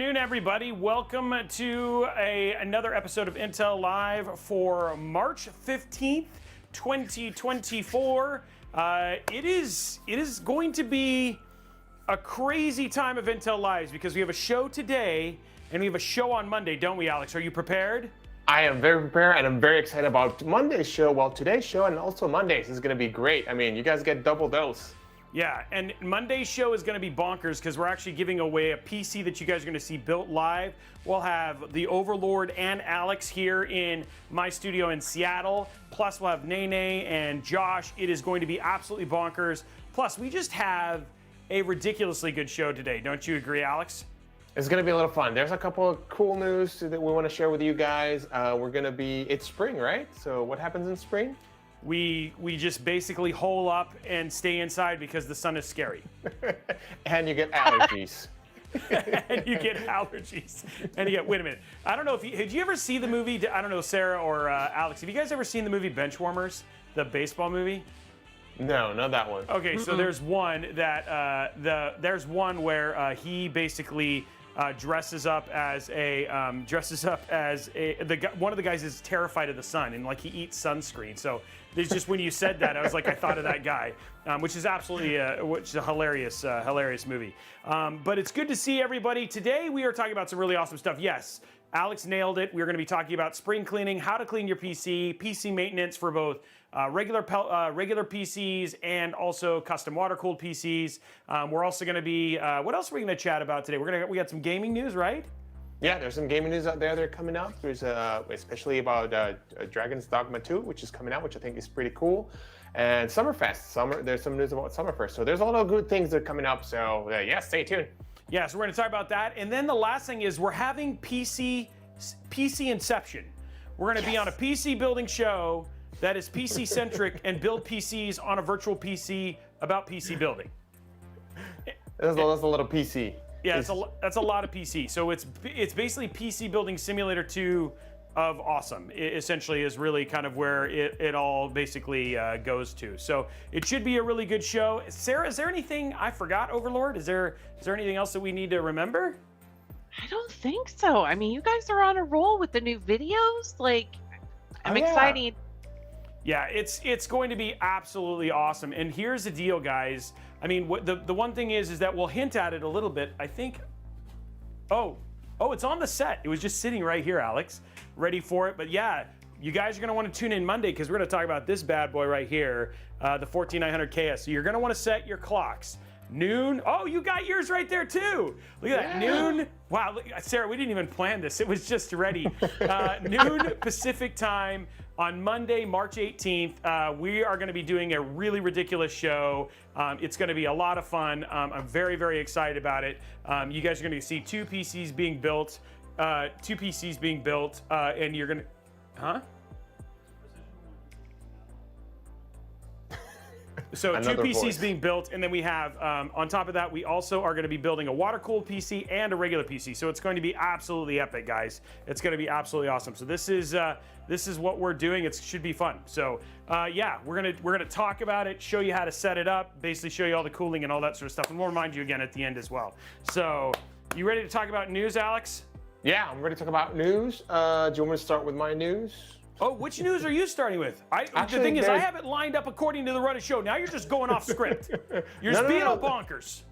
Good afternoon, everybody. Welcome to another episode of Intel Live for March 15th, 2024. It is going to be a crazy time of Intel Lives because we have a show today and we have a show on Monday, don't we, Alex? Are you prepared? I am very prepared and I'm very excited about Monday's show. Well, today's show and also Monday's is going to be great. I mean, you guys get double dose. Yeah, and Monday's show is going to be bonkers because we're actually giving away a PC that you guys are going to see built live. We'll have the Overlord and Alex here in my studio in Seattle. Plus, we'll have Nene and Josh. It is going to be absolutely bonkers. Plus, we just have a ridiculously good show today. Don't you agree, Alex? It's going to be a little fun. There's a couple of cool news that we want to share with you guys. It's spring, right? So what happens in spring? We just basically hole up and stay inside because the sun is scary. And you get allergies. And you get allergies. And you get, wait a minute. I don't know if did you ever see the movie, I don't know, Sarah or Alex, have you guys ever seen the movie Benchwarmers, the baseball movie? No, not that one. Okay, so there's one that, there's one where he basically dresses up as one of the guys is terrified of the sun and like he eats sunscreen. So there's just when you said that, I was like, I thought of that guy, which is absolutely which is a hilarious movie. But it's good to see everybody. Today we are talking about some really awesome stuff. Yes, Alex nailed it. We're going to be talking about spring cleaning, how to clean your PC maintenance for both regular PCs and also custom water-cooled PCs. We're also going to be, what else are we going to chat about today? We got some gaming news, right? Yeah, there's some gaming news out there that are coming out. There's especially about Dragon's Dogma 2, which is coming out, which I think is pretty cool. And Summerfest. There's some news about Summerfest. So there's a lot of good things that are coming up. So yeah, stay tuned. Yeah, so we're going to talk about that. And then the last thing is we're having PC Inception. We're going to be on a PC building show that is PC centric and build PCs on a virtual PC about PC building. That's a lot of PC. Yeah, that's a lot of PC. So it's basically PC building simulator 2 of awesome. It essentially is really kind of where it all basically goes to. So it should be a really good show. Sarah, is there anything I forgot, Overlord? Is there anything else that we need to remember? I don't think so. I mean, you guys are on a roll with the new videos. Like, I'm excited. Yeah, it's going to be absolutely awesome. And here's the deal, guys. I mean, the one thing is that we'll hint at it a little bit. I think, oh, it's on the set. It was just sitting right here, Alex, ready for it. But yeah, you guys are going to want to tune in Monday because we're going to talk about this bad boy right here, the 14900KS. So you're going to want to set your clocks. Noon. Oh, you got yours right there too. Look at that. Noon. Wow, look, Sarah, we didn't even plan this. It was just ready. Noon Pacific time on Monday, March 18th. We are going to be doing a really ridiculous show. It's going to be a lot of fun. I'm very, very excited about it. You guys are going to see two PCs being built, and you're going to, huh? So Another two PCs voice. being built, and then we have, on top of that, we also are going to be building a water-cooled PC and a regular PC. So it's going to be absolutely epic, guys. It's going to be absolutely awesome. So this is what we're doing. It should be fun. So yeah, we're gonna talk about it, show you how to set it up, basically show you all the cooling and all that sort of stuff, and we'll remind you again at the end as well. So you ready to talk about news, Alex? Yeah, I'm ready to talk about news. Do you want me to start with my news? Oh, which news are you starting with? The thing is, I have it lined up according to the run of show. Now you're just going off script. You're just being all bonkers.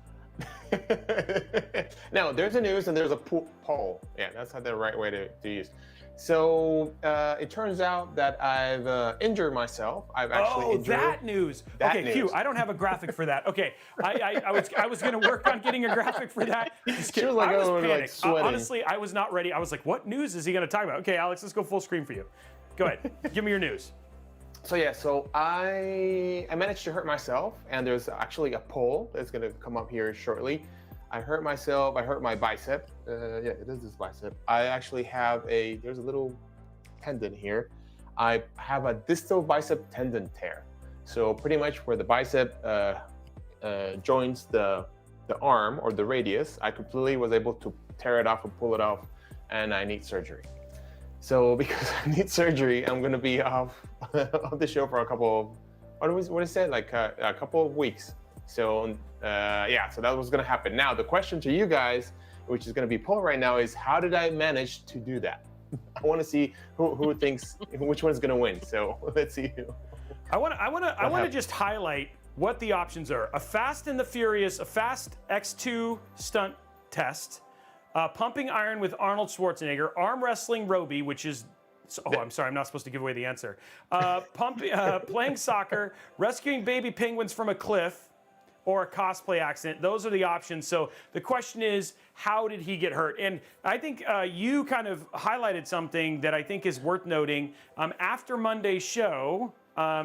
No, there's a news and there's a poll. Yeah, that's the right way to use. So it turns out that I've injured myself. I've actually injured. That news. Okay, Hugh, I don't have a graphic for that. Okay, I was going to work on getting a graphic for that. Just kidding. She was like, I was like panicked. sweating. Honestly, I was not ready. I was like, what news is he going to talk about? Okay, Alex, let's go full screen for you. Go ahead. Give me your news. So yeah, I managed to hurt myself, and there's actually a poll that's going to come up here shortly. I hurt myself. I hurt my bicep. Yeah, it is this bicep. I actually have there's a little tendon here. I have a distal bicep tendon tear. So pretty much where the bicep joins the arm or the radius, I completely was able to tear it off and pull it off, and I need surgery. So because I need surgery, I'm going to be off of the show for a couple of, what is it, like a couple of weeks. So yeah, so that was going to happen. Now, the question to you guys which is going to be poll right now, is how did I manage to do that? I want to see who thinks which one's going to win. So let's see. I want to just highlight what the options are: a Fast and the Furious, a Fast X2 stunt test, pumping iron with Arnold Schwarzenegger, arm wrestling Robey, which is, oh, I'm sorry, I'm not supposed to give away the answer. Playing soccer, rescuing baby penguins from a cliff, or a cosplay accident. Those are the options. So the question is, how did he get hurt? And I think you kind of highlighted something that I think is worth noting. After Monday's show,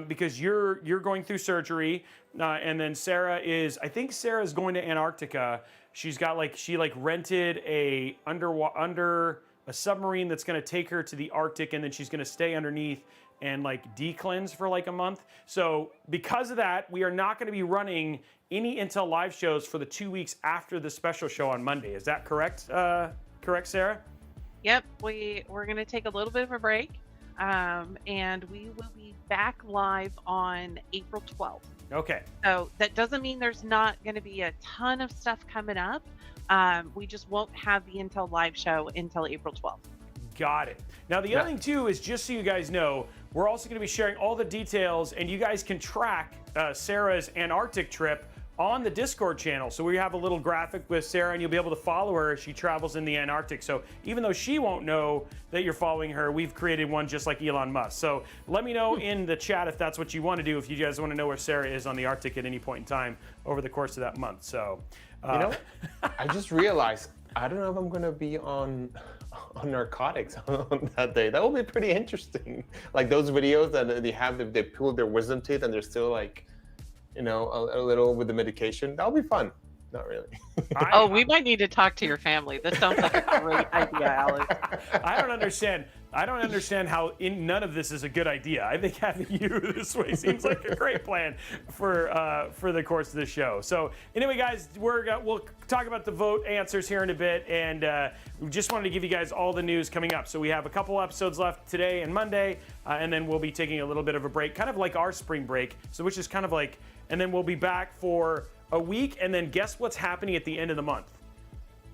because you're going through surgery, and then I think Sarah's going to Antarctica. She's got she rented a under a submarine that's going to take her to the Arctic, and then she's going to stay underneath and de-cleanse for a month. So because of that, we are not going to be running any Intel live shows for the 2 weeks after the special show on Monday. Is that correct? Correct, Sarah? Yep, we're going to take a little bit of a break, and we will be back live on April 12th. Okay. So that doesn't mean there's not going to be a ton of stuff coming up. We just won't have the Intel live show until April 12th. Got it. Now, the other thing, too, is just so you guys know, we're also going to be sharing all the details, and you guys can track Sarah's Antarctic trip on the Discord channel. So we have a little graphic with Sarah, and you'll be able to follow her as she travels in the Antarctic. So even though she won't know that you're following her, we've created one just like Elon Musk. So let me know in the chat if that's what you want to do, if you guys want to know where Sarah is on the Arctic at any point in time over the course of that month. So, I just realized, I don't know if I'm going to be on narcotics on that day. That will be pretty interesting. Like those videos that they pulled their wisdom teeth and they're still a little with the medication. That'll be fun. Not really. We might need to talk to your family. This sounds like a great idea, Alex. I don't understand how none of this is a good idea. I think having you this way seems like a great plan for the course of the show. So anyway, guys, we'll talk about the vote answers here in a bit, and we just wanted to give you guys all the news coming up. So we have a couple episodes left today and Monday, and then we'll be taking a little bit of a break, kind of like our spring break. So which is kind of and then we'll be back for a week, and then guess what's happening at the end of the month?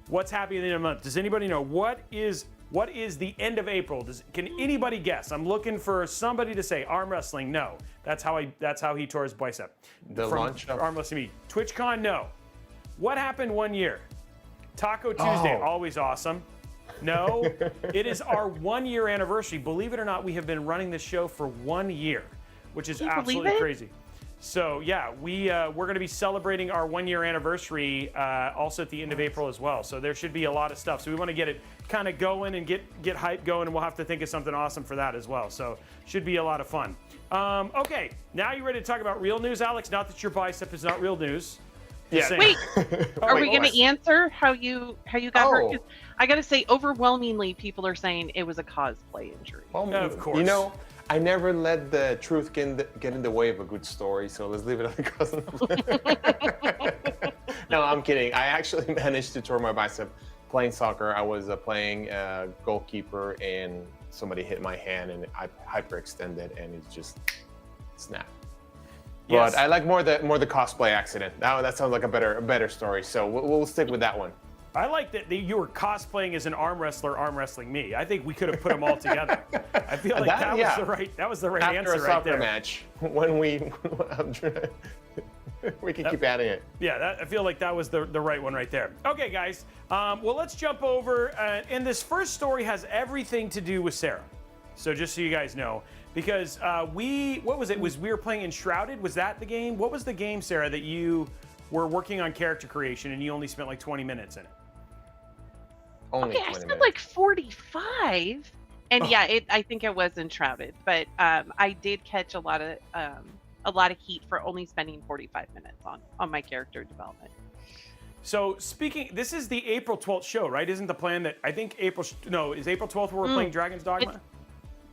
What's happening at the end of the month? Does anybody know what is the end of April? Can anybody guess? I'm looking for somebody to say. Arm wrestling, no. That's how he tore his bicep. Launch of arm wrestling meet. TwitchCon, no. What happened one year? Taco Tuesday, always awesome. No, it is our 1 year anniversary. Believe it or not, we have been running this show for 1 year, which is absolutely crazy. So yeah, we're going to be celebrating our 1 year anniversary also at the end of April as well. So there should be a lot of stuff. So we want to get it kind of going and get hype going, and we'll have to think of something awesome for that as well. So should be a lot of fun. Okay, now you ready to talk about real news, Alex? Not that your bicep is not real news. Yeah. Wait, are we going to answer how you got hurt? 'Cause I got to say, overwhelmingly, people are saying it was a cosplay injury. Of course. I never let the truth get in the way of a good story, so let's leave it at the cousin. No, I'm kidding. I actually managed to tear my bicep playing soccer. I was playing goalkeeper, and somebody hit my hand, and I hyperextended, and it just snapped. Yes. But I like more the cosplay accident. That sounds like a better story. So we'll stick with that one. I like that you were cosplaying as an arm wrestler, arm wrestling me. I think we could have put them all together. I feel like that was the right answer right there. After a soccer match, when we can keep adding it. Yeah, I feel like that was the right one right there. Okay, guys. Well, let's jump over. And this first story has everything to do with Sarah. So just so you guys know, because we were playing Enshrouded. Was that the game? What was the game, Sarah, that you were working on character creation and you only spent 20 minutes in it? Okay, I spent 45, and I think it was Enshrouded, but I did catch a lot of heat for only spending 45 minutes on my character development. So this is the April 12th show, right? Isn't the plan that is April 12th where we're playing Dragon's Dogma?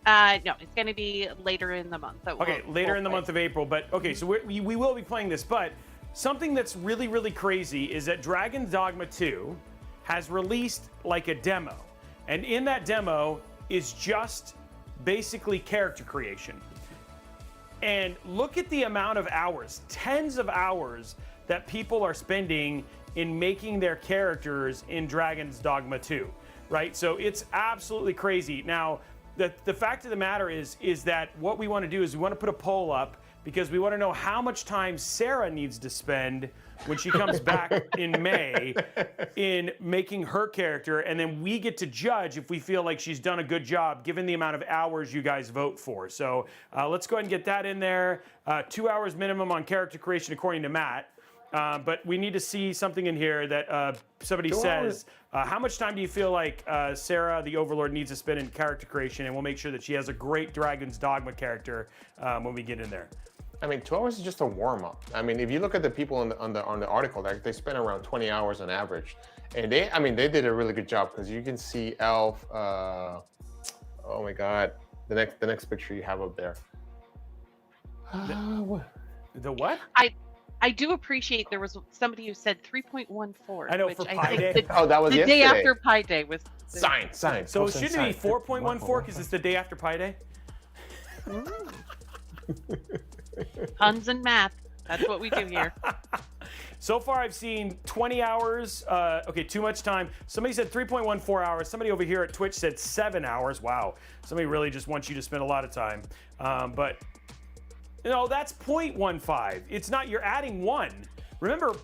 No, it's going to be later in the month. Later in the month of April, but okay, so we will be playing this, but something that's really, really crazy is that Dragon's Dogma 2 has released a demo. And in that demo is just basically character creation. And look at the amount of hours, tens of hours that people are spending in making their characters in Dragon's Dogma 2, right? So it's absolutely crazy. Now, the fact of the matter is that what we want to do is we want to put a poll up because we want to know how much time Sarah needs to spend when she comes back in May in making her character, and then we get to judge if we feel like she's done a good job given the amount of hours you guys vote for. So let's go ahead and get that in there. 2 hours minimum on character creation according to Matt. But we need to see something in here that somebody says, how much time do you feel like Sarah, the Overlord, needs to spend in character creation? And we'll make sure that she has a great Dragon's Dogma character when we get in there. I mean, 2 hours is just a warm-up. I mean, if you look at the people on the article, they spend around 20 hours on average, and they did a really good job because you can see Elf. Oh my God, the next picture you have up there. The what? I do appreciate there was somebody who said 3.14. I know, which for I Pi think Day. That was the yesterday. day after Pi Day was. Sign. So shouldn't it be 4.14 because it's the day after Pi Day? Puns and math. That's what we do here. So far, I've seen 20 hours. Okay, too much time. Somebody said 3.14 hours. Somebody over here at Twitch said 7 hours. Wow. Somebody really just wants you to spend a lot of time. But, that's 0.15. It's not, you're adding 1. Remember,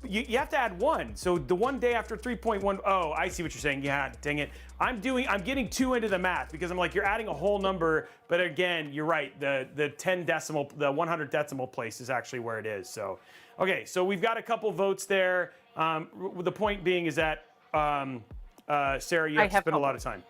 you have to add 1. So the one day after 3.1, oh, I see what you're saying. Yeah, dang it. I'm getting 2 into the math because I'm like, you're adding a whole number, but again, you're right. The 10 decimal, the 100 decimal place is actually where it is. So, okay, so we've got a couple votes there. The point being is that, Sarah, you have to spend a lot of time.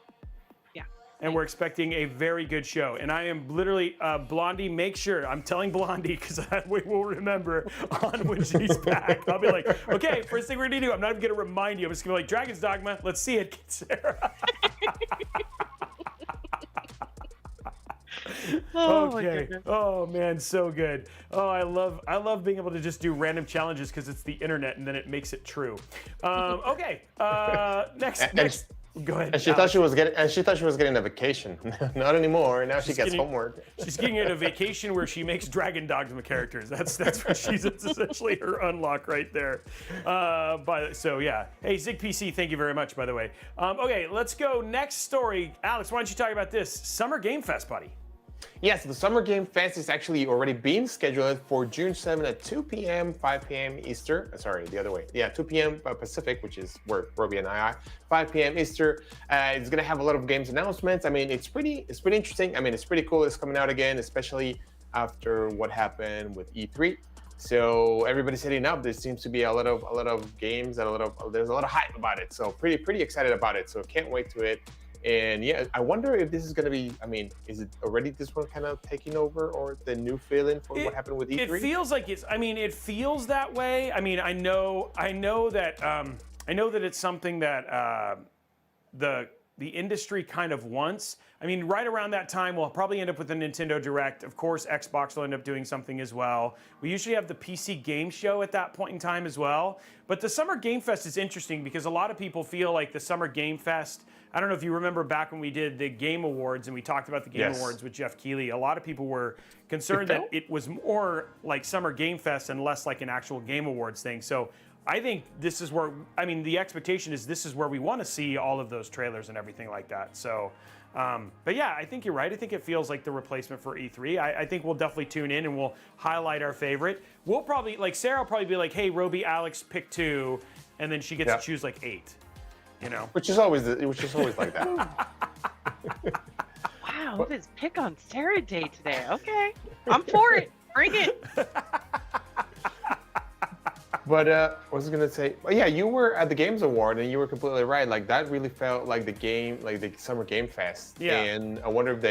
Yeah. And we're expecting a very good show. And I am literally, Blondie, make sure, I'm telling Blondie, because we will remember on when she's back. I'll be like, okay, first thing we're gonna do, I'm not even gonna remind you, I'm just gonna be like, Dragon's Dogma, let's see it, Sarah. Oh my Okay. goodness. Oh man, so good. Oh, I love being able to just do random challenges because it's the internet and then it makes it true. Okay. Next. Go ahead. And she thought she was getting a vacation. Not anymore. Now she gets homework. She's getting a vacation where she makes Dragon Dogma characters. That's what she's. It's essentially her unlock right there. So yeah. Hey, ZigPC, thank you very much, by the way. Okay, let's go next story. Alex, why don't you talk about this Summer Game Fest, buddy? Yes, the Summer Game Fest is actually already being scheduled for June 7 at 2 p.m., 5 p.m. Eastern. Sorry, the other way. Yeah, 2 p.m. Pacific, which is where Robey and I are. 5 p.m. Eastern. It's gonna have a lot of games announcements. I mean, it's pretty interesting. I mean, it's pretty cool. It's coming out again, especially after what happened with E3. So everybody's hitting up. There seems to be a lot of games and there's a lot of hype about it. So pretty excited about it. So can't wait to it. And yeah, I wonder if this is going to be, I mean, is it already this one kind of taking over or the new feeling for what happened with E3? It feels like it feels that way. I mean, I know that it's something that the industry kind of wants. I mean, right around that time, we'll probably end up with a Nintendo Direct. Of course, Xbox will end up doing something as well. We usually have the PC Game Show at that point in time as well. But the Summer Game Fest is interesting because a lot of people feel like the Summer Game Fest, I don't know if you remember back when we did the Game Awards and we talked about the Game Awards with Jeff Keighley, a lot of people were concerned that it was more like Summer Game Fest and less like an actual Game Awards thing. So I think this is where, I mean, the expectation is this is where we want to see all of those trailers and everything like that. So, but yeah, I think you're right. I think it feels like the replacement for E3. I think we'll definitely tune in and we'll highlight our favorite. We'll probably, like Sarah will probably be like, hey, Robey, Alex, pick 2, and then she gets to choose like 8, you know? Which is always like that. Wow, it is pick on Sarah Day today. Okay, I'm for it. Bring it. But what was I gonna say? Well, yeah, you were at the Games Award and you were completely right. Like that really felt like the Summer Game Fest. Yeah. And I wonder if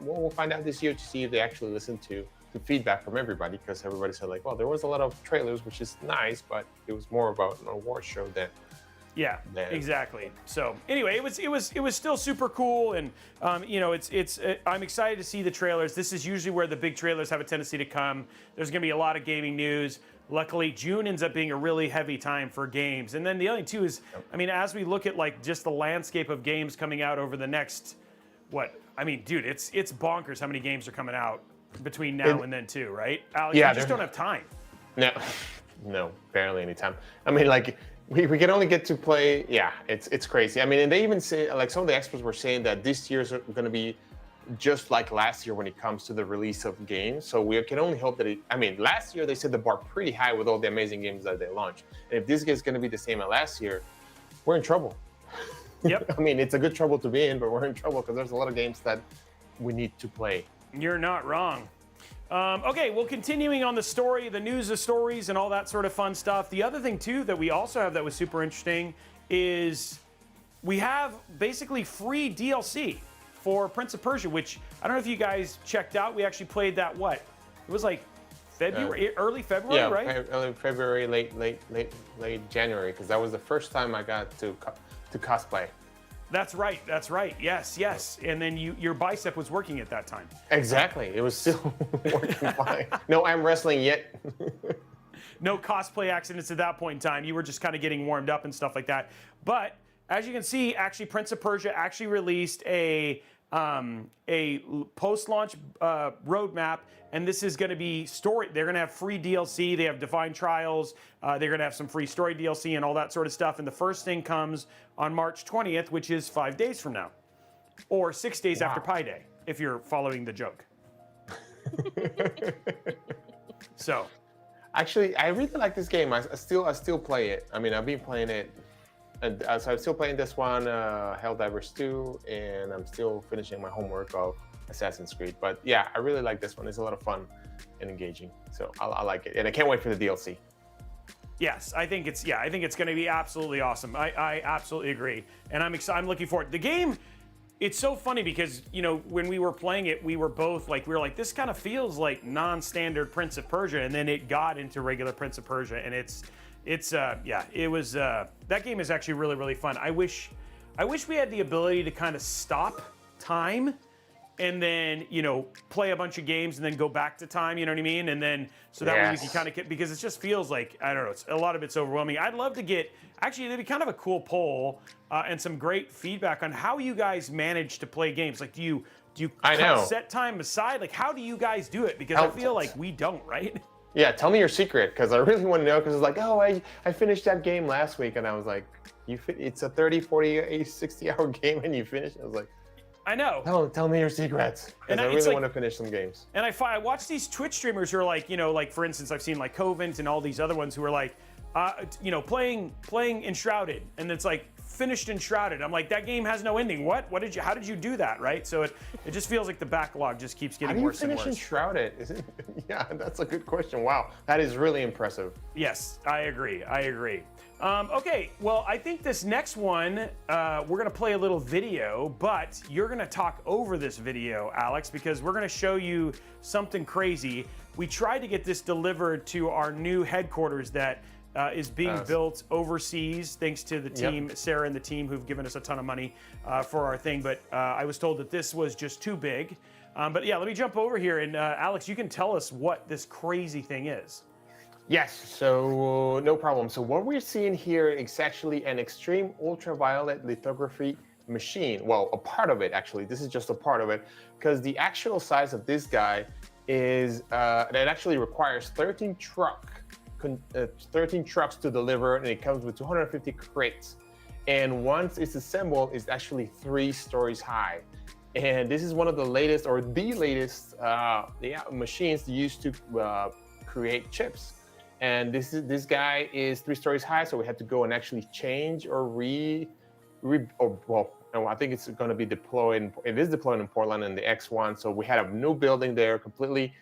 we'll find out this year to see if they actually listen to the feedback from everybody, because everybody said like, well, there was a lot of trailers, which is nice, but it was more about an award show than. Yeah, exactly. So anyway, it was still super cool, and you know, I'm excited to see the trailers. This is usually where the big trailers have a tendency to come. There's going to be a lot of gaming news. Luckily, June ends up being a really heavy time for games. And then the other thing too is, I mean, as we look at like just the landscape of games coming out over the next, dude, it's bonkers how many games are coming out between now and then too, right? Alex, yeah, you just don't have time. No. no, barely any time. I mean, like we can only get to play. Yeah, it's crazy. I mean, and they even say, like, some of the experts were saying that this year's going to be just like last year when it comes to the release of games. So we can only hope that I mean, last year they set the bar pretty high with all the amazing games that they launched. And if this is going to be the same as last year, we're in trouble. Yep. I mean, it's a good trouble to be in, but we're in trouble because there's a lot of games that we need to play. You're not wrong. Okay, well, continuing on the story, the news of stories and all that sort of fun stuff. The other thing, too, that we also have that was super interesting is we have basically free DLC for Prince of Persia, which I don't know if you guys checked out. We actually played that, what? It was like February, early February, right? Yeah, early February, late January, because that was the first time I got to cosplay. That's right. That's right. Yes. And then your bicep was working at that time. Exactly. It was still working fine. No arm wrestling yet. No cosplay accidents at that point in time. You were just kind of getting warmed up and stuff like that. But as you can see, actually, Prince of Persia actually released a post-launch roadmap, and this is going to be story. They're going to have free DLC. They have Divine Trials. They're going to have some free story DLC and all that sort of stuff. And the first thing comes on March 20th, which is 5 days from now, or 6 days after Pi Day, if you're following the joke. So, actually, I really like this game. I still play it. I mean, I've been playing it. And so I'm still playing this one, Helldivers 2, and I'm still finishing my homework of Assassin's Creed. But yeah, I really like this one. It's a lot of fun and engaging. So I like it, and I can't wait for the DLC. Yes, I think it's going to be absolutely awesome. I absolutely agree, and I'm looking forward. The game, it's so funny because when we were playing it, we were like this kind of feels like non-standard Prince of Persia, and then it got into regular Prince of Persia, and that game is actually really, really fun. I wish we had the ability to kind of stop time and then, play a bunch of games and then go back to time, you know what I mean? And then, so that way we can kind of because it just feels like, I don't know, a lot of it's overwhelming. I'd love to actually, it'd be kind of a cool poll and some great feedback on how you guys manage to play games. Like, do you kind of set time aside? Like, how do you guys do it? Because I feel like we don't, right? Yeah, tell me your secret, because I really want to know, because it's like, oh, I finished that game last week, and I was like, it's a 30, 40, 60-hour game, and you finished it? I was like, I know. Tell me your secrets, because I really want to finish some games. And I watch these Twitch streamers who are like, like, for instance, I've seen like Covent and all these other ones who are like, playing Enshrouded, and it's like, finished Enshrouded. I'm like, that game has no ending. What? How did you do that, right? So it just feels like the backlog just keeps getting worse and worse. How do you finish Enshrouded? Yeah, that's a good question. Wow, that is really impressive. Yes, I agree. Okay, well, I think this next one, we're going to play a little video, but you're going to talk over this video, Alex, because we're going to show you something crazy. We tried to get this delivered to our new headquarters that is being built overseas, thanks to the team, Sarah and the team, who've given us a ton of money for our thing. But I was told that this was just too big. But yeah, let me jump over here. And Alex, you can tell us what this crazy thing is. Yes, so no problem. So what we're seeing here is actually an extreme ultraviolet lithography machine. Well, a part of it, actually. This is just a part of it, because the actual size of this guy is, that actually requires 13 trucks to deliver, and it comes with 250 crates. And once it's assembled, it's actually 3 stories high. And this is one of the latest, or the latest, machines used to create chips. And this guy is 3 stories high, so we had to go and actually change or I think it's going to be deployed. It is deployed in Portland in the X1. So we had a new building there, completely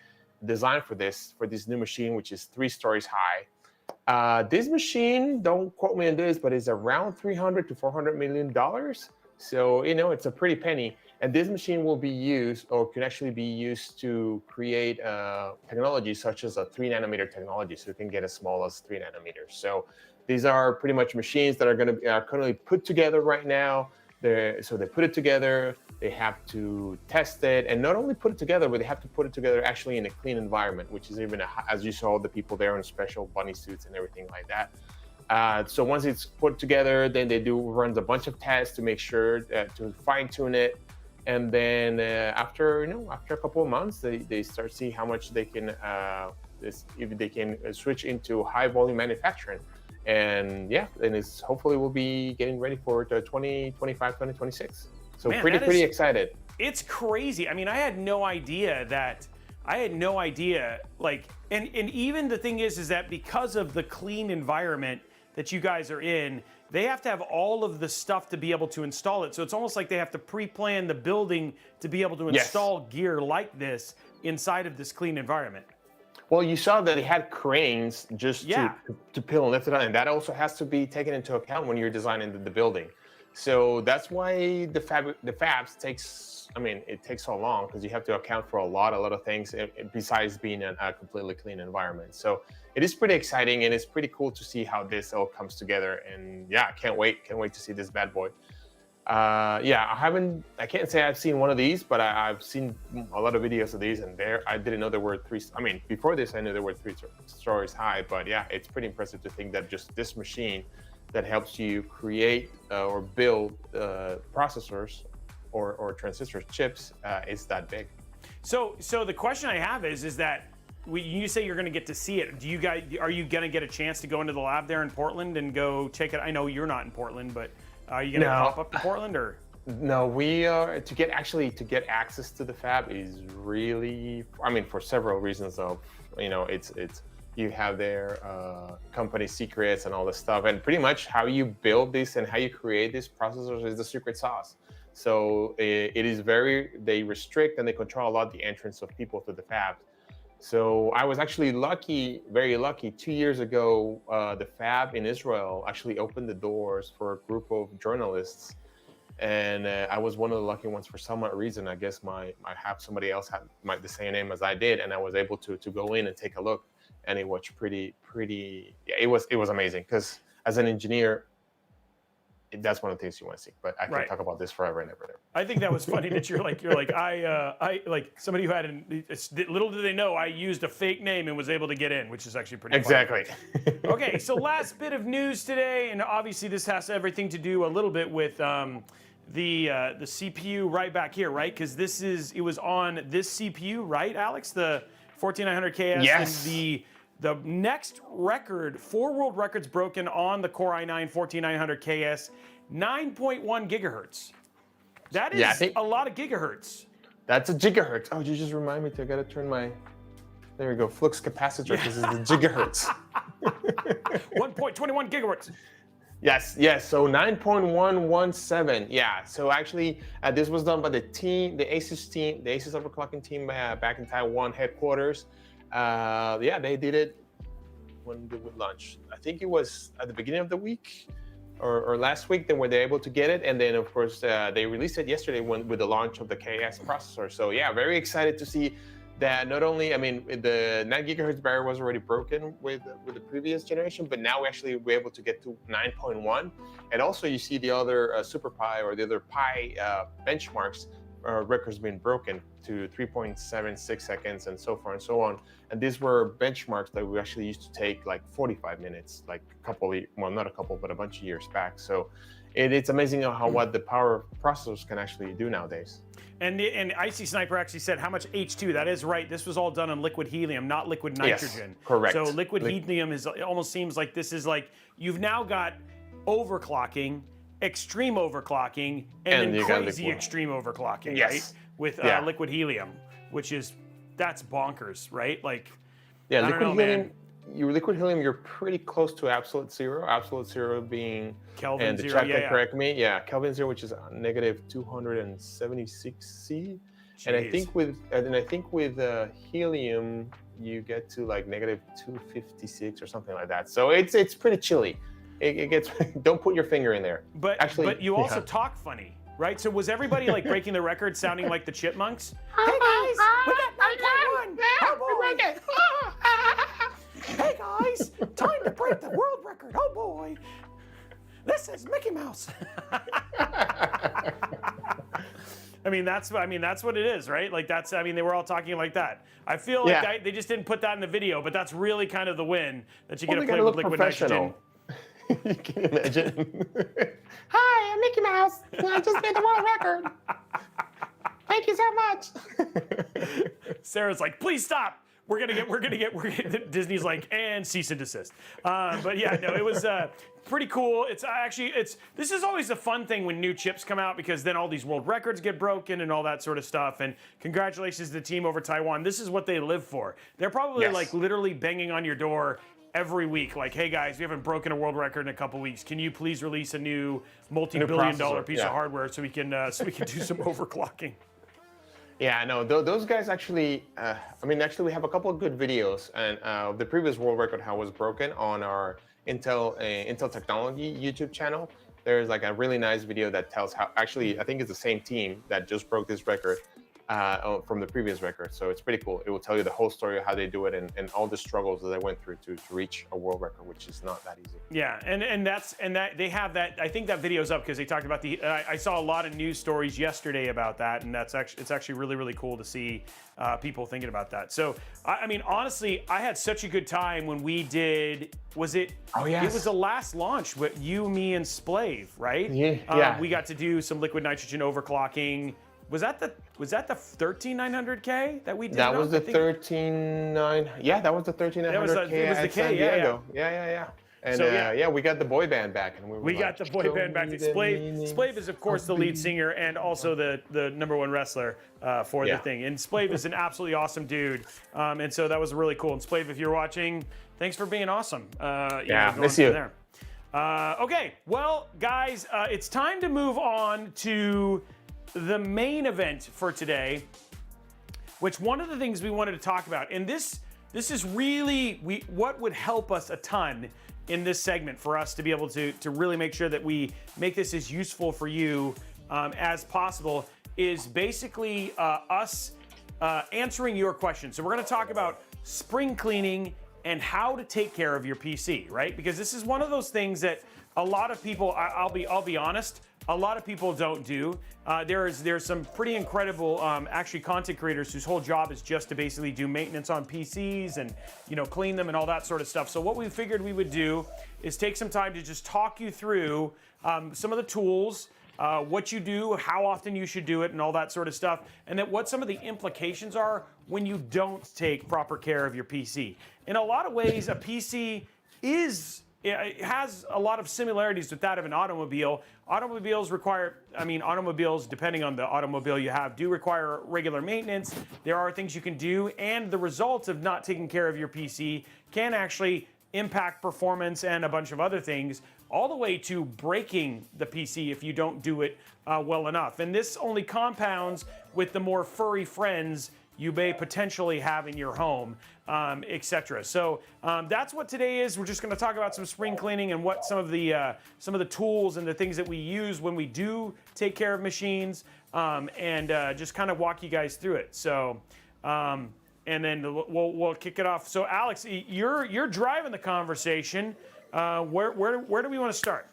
designed for this new machine, which is 3 stories high. This machine, don't quote me on this, but it's around $300 to $400 million. So, it's a pretty penny. And this machine will be used, or can actually be used, to create technology such as a 3-nanometer technology. So you can get as small as 3 nanometers. So these are pretty much machines that are currently put together right now. So they put it together, they have to test it, and not only put it together, but they have to put it together actually in a clean environment, which is even, as you saw, the people there in special bunny suits and everything like that. So once it's put together, then they runs a bunch of tests to make sure to fine tune it. And then after a couple of months, they start seeing how much they can if they can switch into high volume manufacturing. And yeah, and it's hopefully we'll be getting ready for the 2025, 2026. So Man, pretty excited. It's crazy. I mean, I had no idea, like, and even the thing is that because of the clean environment that you guys are in, they have to have all of the stuff to be able to install it. So it's almost like they have to pre-plan the building to be able to install gear like this inside of this clean environment. Well, you saw that they had cranes just to peel and lift it up, and that also has to be taken into account when you're designing the building. So that's why the fabs takes, I mean, it takes so long because you have to account for a lot of things besides being a completely clean environment. So it is pretty exciting, and it's pretty cool to see how this all comes together. And yeah, can't wait to see this bad boy. I can't say I've seen one of these, but I've seen a lot of videos of these, and I didn't know there were three. I mean, before this, I knew there were 3 stories high, but yeah, it's pretty impressive to think that just this machine that helps you create or build processors or transistor chips is that big. So the question I have is that you say you're going to get to see it. Are you going to get a chance to go into the lab there in Portland and go check it? I know you're not in Portland, but are you going to pop up to Portland or? No, we are to get access to the fab is really, I mean, for several reasons of, it's you have their company secrets and all this stuff, and pretty much how you build this and how you create these processors is the secret sauce. So it is they restrict and they control a lot the entrance of people to the fab. So I was actually very lucky. 2 years ago, the fab in Israel actually opened the doors for a group of journalists. And I was one of the lucky ones for some reason. I guess somebody else had the same name as I did, and I was able to go in and take a look. And it was pretty. Yeah, it was amazing because as an engineer, that's one of the things you want to see. But I can talk about this forever and ever. I think that was funny that you're like I like somebody who had little did they know I used a fake name and was able to get in, which is actually pretty exactly. Funny. Okay, so last bit of news today, and obviously this has everything to do a little bit with the CPU right back here, right? Because it was on this CPU, right, Alex? The 14900KS. Yes. And the next record, 4 world records broken on the Core i9 14900KS, 9.1 gigahertz. That is a lot of gigahertz. That's a gigahertz. Oh, you just remind me I gotta turn my, there we go, flux capacitor, because it's the gigahertz. 1.21 gigahertz. Yes. So 9.117. Yeah. So actually, this was done by the ASUS overclocking team back in Taiwan headquarters. They did it. When did we launch? I think it was at the beginning of the week or last week. Then were they able to get it, and then of course they released it yesterday with the launch of the KS processor. So yeah, very excited to see that. Not only, I mean, the 9 gigahertz barrier was already broken with the previous generation, but now we actually were able to get to 9.1. And also you see the other Super Pi or the other Pi benchmarks records being broken to 3.76 seconds and so far and so on. And these were benchmarks that we actually used to take like 45 minutes, like not a couple, but a bunch of years back. So it's amazing what the power processors can actually do nowadays. And Icy Sniper actually said how much H2. That is right. This was all done on liquid helium, not liquid nitrogen. Yes, correct. So liquid helium it almost seems like this is like you've now got overclocking, extreme overclocking, and then crazy extreme overclocking, right? With liquid helium, which that's bonkers, right? Like, liquid helium. Liquid helium, you're pretty close to absolute zero. Absolute zero being Kelvin and the zero. chat can correct me. Yeah, Kelvin zero, which is negative 276 C. Jeez. And I think with helium, you get to like negative 256 or something like that. So it's pretty chilly. It gets. Don't put your finger in there. But you also talk funny, right? So was everybody like breaking the record, sounding like the Chipmunks? Hey guys, we got 9.1. Oh boy. Hey guys, time to break the world record. Oh boy. This is Mickey Mouse. I mean, that's what it is, right? Like they were all talking like that. I feel like they just didn't put that in the video, but that's really kind of the win that you get to play with liquid nitrogen. You can imagine. Hi, I'm Mickey Mouse. I just made the world record. Thank you so much. Sarah's like, please stop. we're gonna get Disney's like, and cease and desist. But yeah, no, it was pretty cool. This is always a fun thing when new chips come out, because then all these world records get broken and all that sort of stuff. And congratulations to the team over Taiwan. This is what they live for. They're probably like literally banging on your door every week, like, hey guys, we haven't broken a world record in a couple weeks. Can you please release a new multi-billion-dollar piece of hardware so we can do some overclocking? Yeah, no, those guys actually, actually we have a couple of good videos, and the previous world record, how it was broken, on our Intel Technology YouTube channel. There's like a really nice video that tells how, actually, I think it's the same team that just broke this record from the previous record. So it's pretty cool. It will tell you the whole story of how they do it, and all the struggles that they went through to reach a world record, which is not that easy. Yeah, and that they have that. I think that video's up because they talked about the. I saw a lot of news stories yesterday about that, and it's actually really cool to see people thinking about that. So I mean, honestly, I had such a good time when we did. Was it? Oh yeah. It was the last launch with you, me, and Splave, right? Yeah. We got to do some liquid nitrogen overclocking. Was that the 13900K that we did? That was the 139. Yeah, that was the 13900K. It was the K. Yeah. And so, we got the boy band back, and we got the boy band back. Splave is of course the lead singer and also the #1 wrestler for the thing. And Splave is an absolutely awesome dude. And so that was really cool. And Splave, if you're watching, thanks for being awesome. Miss you. There. Okay, well, guys, it's time to move on to the main event for today, which one of the things we wanted to talk about, and this is really what would help us a ton in this segment for us to be able to really make sure that we make this as useful for you as possible, is basically us answering your questions. So we're going to talk about spring cleaning and how to take care of your PC, right? Because this is one of those things that a lot of people, I'll be honest, a lot of people don't do. There's some pretty incredible actually content creators whose whole job is just to basically do maintenance on PCs and clean them and all that sort of stuff. So what we figured we would do is take some time to just talk you through some of the tools, what you do, how often you should do it, and all that sort of stuff, and then what some of the implications are when you don't take proper care of your PC. In a lot of ways, a PC it has a lot of similarities with that of an automobile. Automobiles, depending on the automobile you have, do require regular maintenance. There are things you can do, and the results of not taking care of your PC can actually impact performance and a bunch of other things, all the way to breaking the PC if you don't do it well enough. And this only compounds with the more furry friends you may potentially have in your home, etc. So that's what today is. We're just going to talk about some spring cleaning and what some of the tools and the things that we use when we do take care of machines, and just kind of walk you guys through it. So, and then we'll kick it off. So, Alex, you're driving the conversation. Where do we want to start?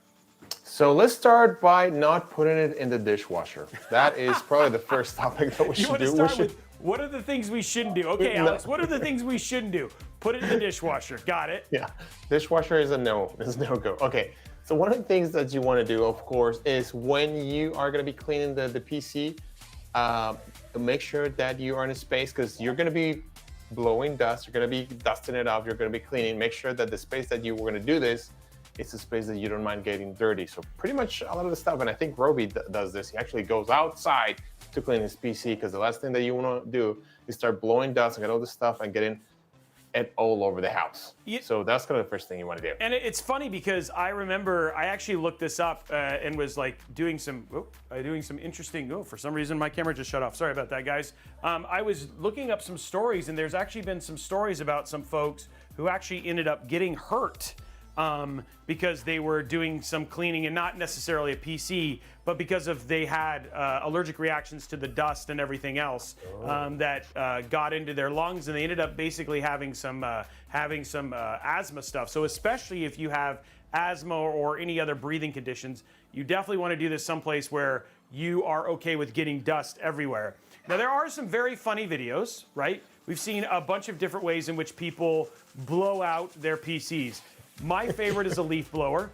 So let's start by not putting it in the dishwasher. That is probably the first topic that we should do. What are the things we shouldn't do? Okay, Alex, what are the things we shouldn't do? Put it in the dishwasher. Got it. Yeah, dishwasher is a no. It's no go. Okay, so one of the things that you want to do, of course, is when you are going to be cleaning the PC, make sure that you are in a space, because you're going to be blowing dust. You're going to be dusting it off. You're going to be cleaning. Make sure that the space that you were going to do this, it's a space that you don't mind getting dirty. So pretty much a lot of the stuff, and I think Robey does this, he actually goes outside to clean his PC, because the last thing that you want to do is start blowing dust and get all this stuff and getting it all over the house. So that's kind of the first thing you want to do. And it's funny because I remember I actually looked this up and was like doing some interesting, for some reason my camera just shut off. Sorry about that, guys. I was looking up some stories, and there's actually been some stories about some folks who actually ended up getting hurt because they were doing some cleaning, and not necessarily a PC, but because they had allergic reactions to the dust and everything else that got into their lungs, and they ended up basically having some asthma stuff. So especially if you have asthma or any other breathing conditions, you definitely want to do this someplace where you are okay with getting dust everywhere. Now, there are some very funny videos, right? We've seen a bunch of different ways in which people blow out their PCs. My favorite is a leaf blower.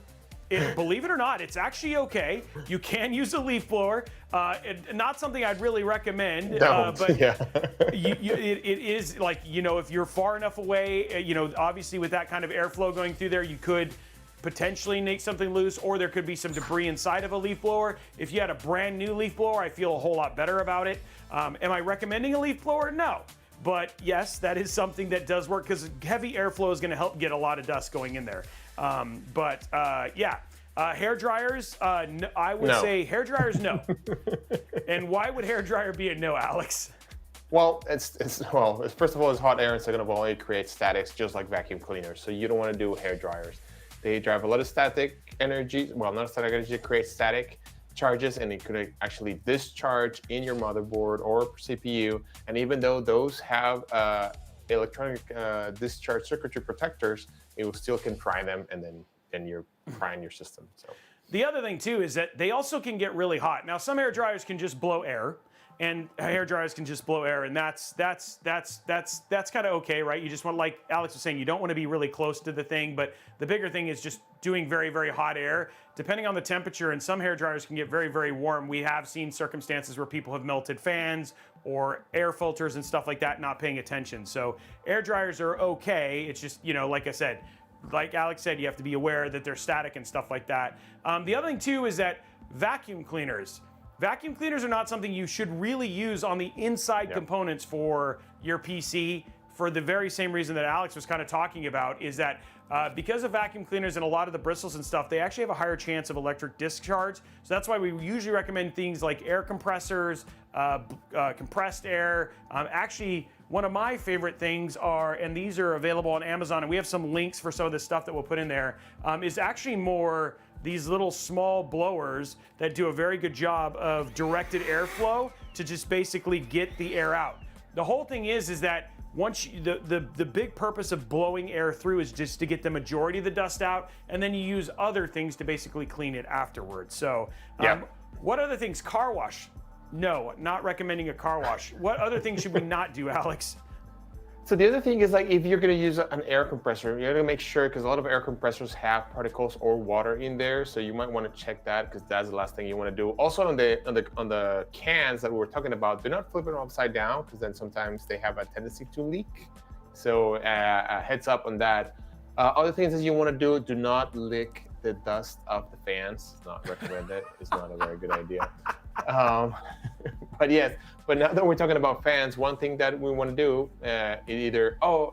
believe it or not, it's actually okay. You can use a leaf blower. Not something I'd really recommend. But yeah. it is like, if you're far enough away, obviously with that kind of airflow going through there, you could potentially make something loose, or there could be some debris inside of a leaf blower. If you had a brand new leaf blower, I feel a whole lot better about it. Am I recommending a leaf blower? No. But yes, that is something that does work, because heavy airflow is going to help get a lot of dust going in there. Hair dryers, I would say hair dryers, no. And why would hair dryer be a no, Alex? Well, first of all, it's hot air, and second of all, it creates statics just like vacuum cleaners. So you don't want to do hair dryers. They drive a lot of static energy. Well, not static energy, it creates static charges, and it could actually discharge in your motherboard or CPU. And even though those have electronic discharge circuitry protectors, it still can fry them, and then you're frying your system. So the other thing too is that they also can get really hot. Now, some hair dryers can just blow air, and hair dryers can just blow air, and that's kind of okay, right? You just want, like Alex was saying, you don't want to be really close to the thing, but the bigger thing is just doing very, very hot air. Depending on the temperature, and some hair dryers can get very, very warm. We have seen circumstances where people have melted fans or air filters and stuff like that, not paying attention. So air dryers are okay. It's just, like I said, like Alex said, you have to be aware that they're static and stuff like that. The other thing too is that vacuum cleaners are not something you should really use on the inside components for your PC, for the very same reason that Alex was kind of talking about, is that because of vacuum cleaners and a lot of the bristles and stuff, they actually have a higher chance of electric discharge. So that's why we usually recommend things like air compressors, compressed air. Actually, one of my favorite things are, and these are available on Amazon, and we have some links for some of the stuff that we'll put in there, is actually more these little small blowers that do a very good job of directed airflow to just basically get the air out. The whole thing is that once the big purpose of blowing air through is just to get the majority of the dust out, and then you use other things to basically clean it afterwards. So what other things? Car wash? No, not recommending a car wash. What other things should we not do, Alex? So the other thing is, like, if you're going to use an air compressor, you're going to make sure, because a lot of air compressors have particles or water in there, so you might want to check that, because that's the last thing you want to do. Also, on the cans that we were talking about, do not flip them upside down, because then sometimes they have a tendency to leak. So a heads up on that. Other things that you want to do not lick the dust of the fans. It's not recommended. It's not a very good idea. But now that we're talking about fans, one thing that we want to do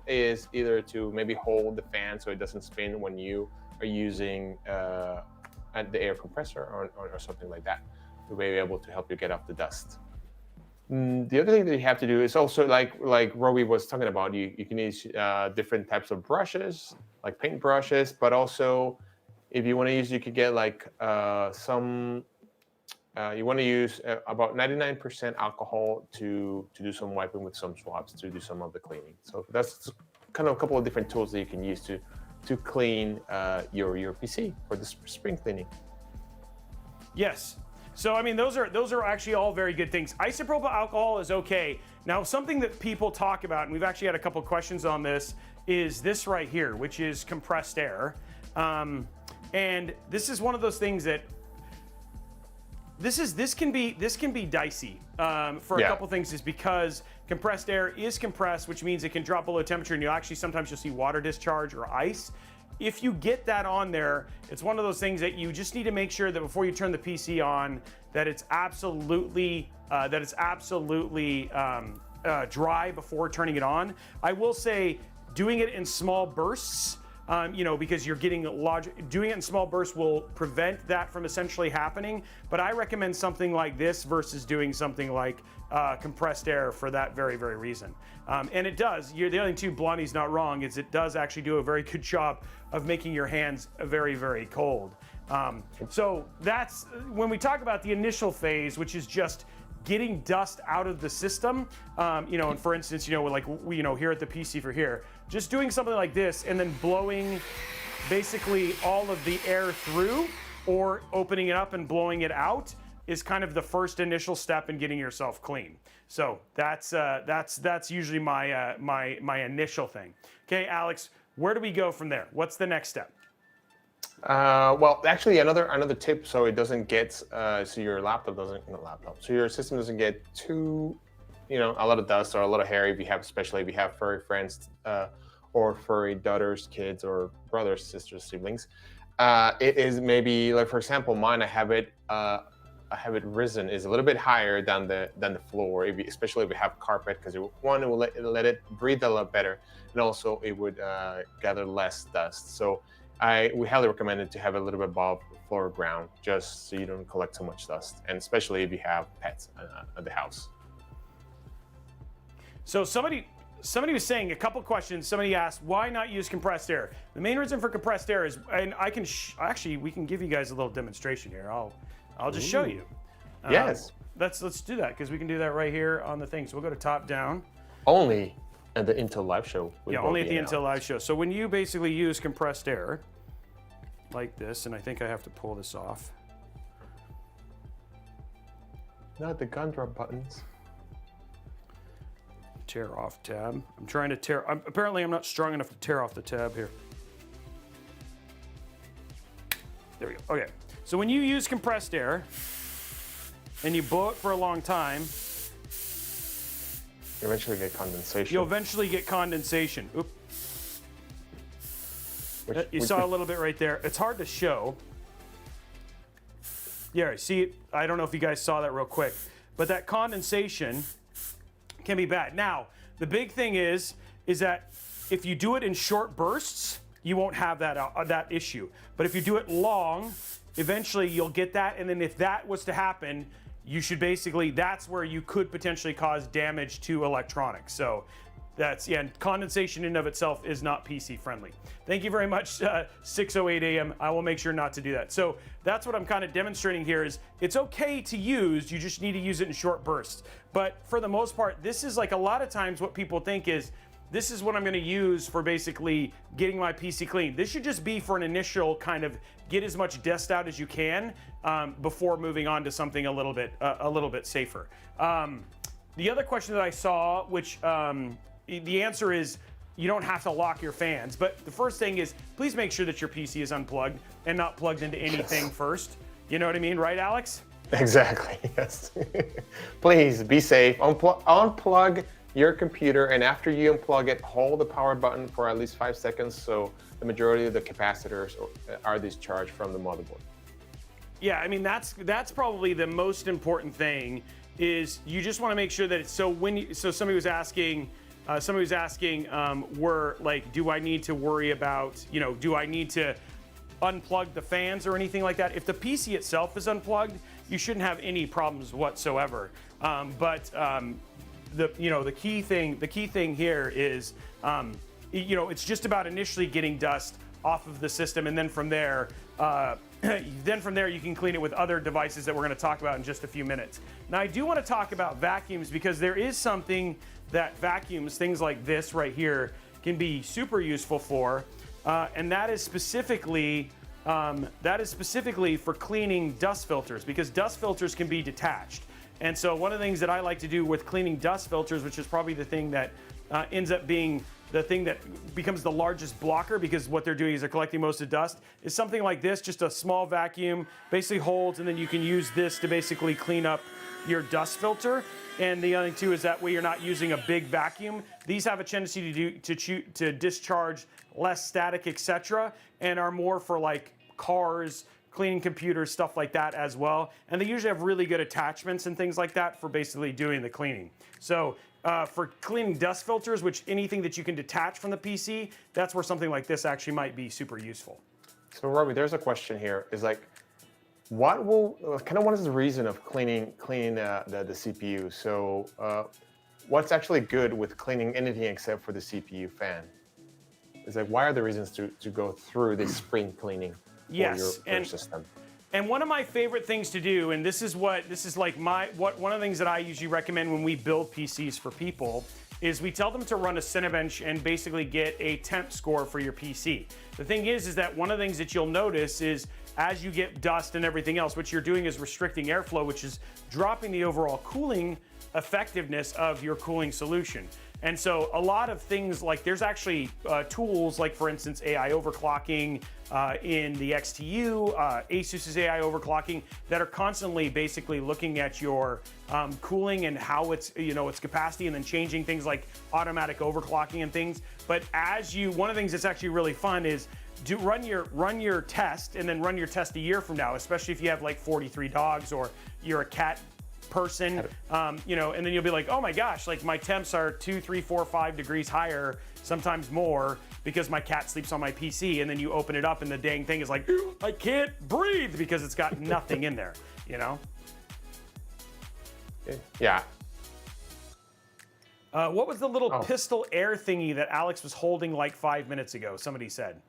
is either to maybe hold the fan so it doesn't spin when you are using the air compressor or something like that, to be able to help you get off the dust. The other thing that you have to do is also, like Robey was talking about, you can use different types of brushes, like paint brushes, but also if you want to use, you could get like you want to use about 99% alcohol to do some wiping with some swabs to do some of the cleaning. So that's kind of a couple of different tools that you can use to clean your PC for the spring cleaning. Yes. So I mean, those are actually all very good things. Isopropyl alcohol is okay. Now, something that people talk about, and we've actually had a couple questions on this, is this right here, which is compressed air. And this is one of those things that this can be dicey for a couple things, is because compressed air is compressed, which means it can drop below temperature, and sometimes you'll see water discharge or ice. If you get that on there, it's one of those things that you just need to make sure that before you turn the PC on, that it's absolutely dry before turning it on. I will say, doing it in small bursts, because you're getting doing it in small bursts will prevent that from essentially happening. But I recommend something like this versus doing something like compressed air for that very, very reason. And it does. The only two, Blondie's not wrong, is it does actually do a very good job of making your hands very, very cold. So that's when we talk about the initial phase, which is just getting dust out of the system. And for instance, like here at the PC for here, just doing something like this and then blowing basically all of the air through, or opening it up and blowing it out, is kind of the first initial step in getting yourself clean. So that's usually my initial thing. Okay, Alex, where do we go from there? What's the next step? Well, actually, another tip, so it doesn't get so your so your system doesn't get too, a lot of dust or a lot of hair if you have, especially if you have furry friends or furry daughters, kids, or brothers, sisters, siblings. It is maybe like, for example, mine. I have it risen is a little bit higher than the floor, especially if you have carpet, because it will let it breathe a lot better, and also it would gather less dust. So we highly recommend it to have a little bit above floor or ground, just so you don't collect so much dust, and especially if you have pets at the house. So somebody was saying a couple questions. Somebody asked, why not use compressed air? The main reason for compressed air is, and I can actually, we can give you guys a little demonstration here. I'll just show you. Yes. Let's do that, because we can do that right here on the thing. So we'll go to top down. Only at the Intel Live Show. Yeah, only at the Intel Live Show. So when you basically use compressed air like this, and I think I have to pull this off. Not the gun drop buttons. Tear off tab. I'm trying to tear. Apparently, I'm not strong enough to tear off the tab here. There we go. Okay. So when you use compressed air and you blow it for a long time, you eventually get condensation. You'll eventually get condensation. Oop. You saw a little bit right there. It's hard to show. Yeah, see, I don't know if you guys saw that real quick, but that condensation can be bad. Now, the big thing is that if you do it in short bursts, you won't have that issue. But if you do it long, eventually you'll get that. And then if that was to happen, you should that's where you could potentially cause damage to electronics. So and condensation in and of itself is not PC friendly. Thank you very much, 6:08 a.m. I will make sure not to do that. So that's what I'm kind of demonstrating here is it's okay to use, you just need to use it in short bursts. But for the most part, this is like a lot of times what people think is, this is what I'm gonna use for basically getting my PC clean. This should just be for an initial kind of get as much dust out as you can before moving on to something a little bit safer. The other question that I saw, which the answer is you don't have to lock your fans, but the first thing is please make sure that your PC is unplugged and not plugged into anything first. You know what I mean, right, Alex? Exactly, yes. Please be safe. Unplug your computer, and after you unplug it, hold the power button for at least 5 seconds so the majority of the capacitors are discharged from the motherboard. Yeah, I mean, that's probably the most important thing, is you just want to make sure that it's, so somebody was asking, do I need to worry about, do I need to unplug the fans or anything like that? If the PC itself is unplugged, you shouldn't have any problems whatsoever. The key thing here is, it's just about initially getting dust off of the system, and then from there, you can clean it with other devices that we're going to talk about in just a few minutes. Now, I do want to talk about vacuums, because there is something that vacuums, things like this right here, can be super useful for, and that is specifically for cleaning dust filters, because dust filters can be detached. And so one of the things that I like to do with cleaning dust filters, which is probably the thing that ends up being the thing that becomes the largest blocker, because what they're doing is they're collecting most of the dust, is something like this, just a small vacuum, basically holds, and then you can use this to basically clean up your dust filter. And the other thing too is that way you're not using a big vacuum. These have a tendency to discharge less static, etc., and are more for like cars, cleaning computers, stuff like that as well. And they usually have really good attachments and things like that for basically doing the cleaning. So for cleaning dust filters, which anything that you can detach from the PC, that's where something like this actually might be super useful. So Robey, there's a question here. Is like, what is the reason of cleaning the CPU? So what's actually good with cleaning anything except for the CPU fan? It's like, why are the reasons to go through this spring cleaning for your system? And one of my favorite things to do, and one of the things that I usually recommend when we build PCs for people, is we tell them to run a Cinebench and basically get a temp score for your PC. The thing is that one of the things that you'll notice is as you get dust and everything else, what you're doing is restricting airflow, which is dropping the overall cooling effectiveness of your cooling solution. And so a lot of things like there's actually tools like, for instance, AI overclocking in the XTU, Asus's AI overclocking that are constantly basically looking at your cooling and how it's, its capacity, and then changing things like automatic overclocking and things. But one of the things that's actually really fun is run your test, and then run your test a year from now, especially if you have like 43 dogs or you're a cat person, and then you'll be like, oh my gosh, like my temps are 2, 3, 4, 5 degrees higher, sometimes more, because my cat sleeps on my PC. And then you open it up and the dang thing is like, I can't breathe because it's got nothing in there, Yeah. What was the little pistol air thingy that Alex was holding like 5 minutes ago? Somebody said.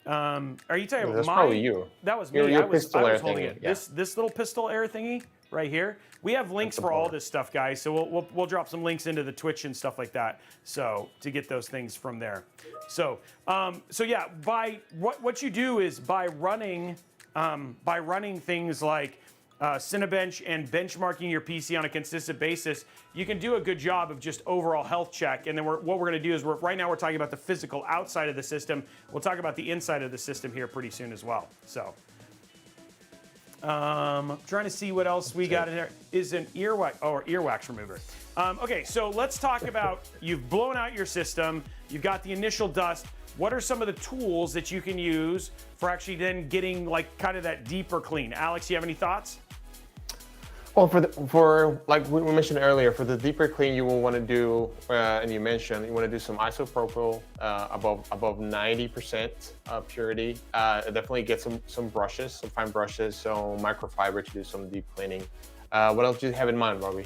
Are you talking about That's probably you. That was me. Your I was holding thingy, it. yeah. This little pistol air thingy right here. We have links for all this stuff, guys. So we'll drop some links into the Twitch and stuff like that. So to get those things from there. So yeah, what you do is by running things like Cinebench and benchmarking your PC on a consistent basis, you can do a good job of just overall health check. And then what we're going to do is right now we're talking about the physical outside of the system. We'll talk about the inside of the system here pretty soon as well. So trying to see what else we got in there. Is an earwax remover. Okay, so let's talk about, you've blown out your system, you've got the initial dust. What are some of the tools that you can use for actually then getting like kind of that deeper clean? Alex, you have any thoughts? Well, for like we mentioned earlier, for the deeper clean, you will want to do, and you mentioned you want to do some isopropyl above 90% purity. Definitely get some brushes, some fine brushes, so microfiber to do some deep cleaning. What else do you have in mind, Robey?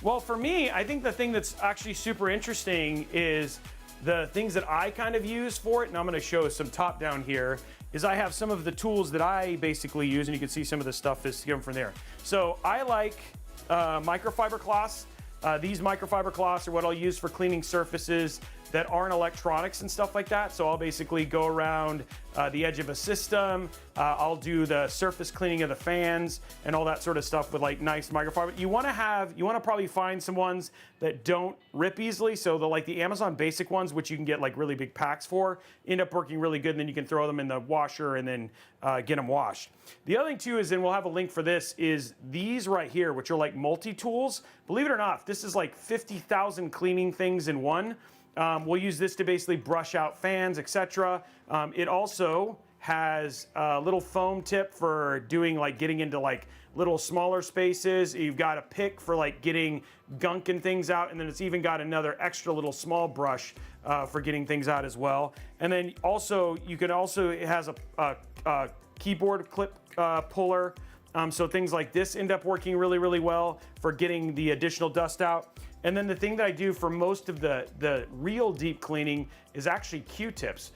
Well, for me, I think the thing that's actually super interesting is the things that I kind of use for it, and I'm going to show some top down here, is I have some of the tools that I basically use, and you can see some of the stuff is given from there. So I like microfiber cloths. These microfiber cloths are what I'll use for cleaning surfaces that aren't electronics and stuff like that. So I'll basically go around the edge of a system. I'll do the surface cleaning of the fans and all that sort of stuff with like nice microfiber. You want to probably find some ones that don't rip easily. So the Amazon basic ones, which you can get like really big packs for, end up working really good. And then you can throw them in the washer and then get them washed. The other thing too is, and we'll have a link for this, is these right here, which are like multi-tools. Believe it or not, this is like 50,000 cleaning things in one. We'll use this to basically brush out fans, etc. It also has a little foam tip for getting into like little smaller spaces. You've got a pick for like getting gunk and things out, and then it's even got another extra little small brush for getting things out as well. And then also it has a keyboard clip puller. So things like this end up working really, really well for getting the additional dust out. And then the thing that I do for most of the real deep cleaning is actually Q-tips.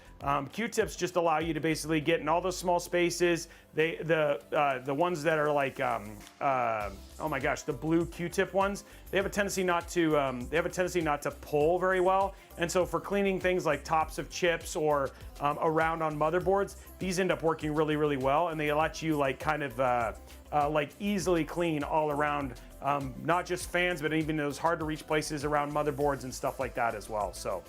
Q-tips just allow you to basically get in all those small spaces. The ones that are like, oh my gosh, the blue Q-tip ones, they have a tendency not to pull very well. And so for cleaning things like tops of chips or around on motherboards, these end up working really, really well, and they let you like kind of like easily clean all around. Not just fans, but even those hard to reach places around motherboards and stuff like that as well. So,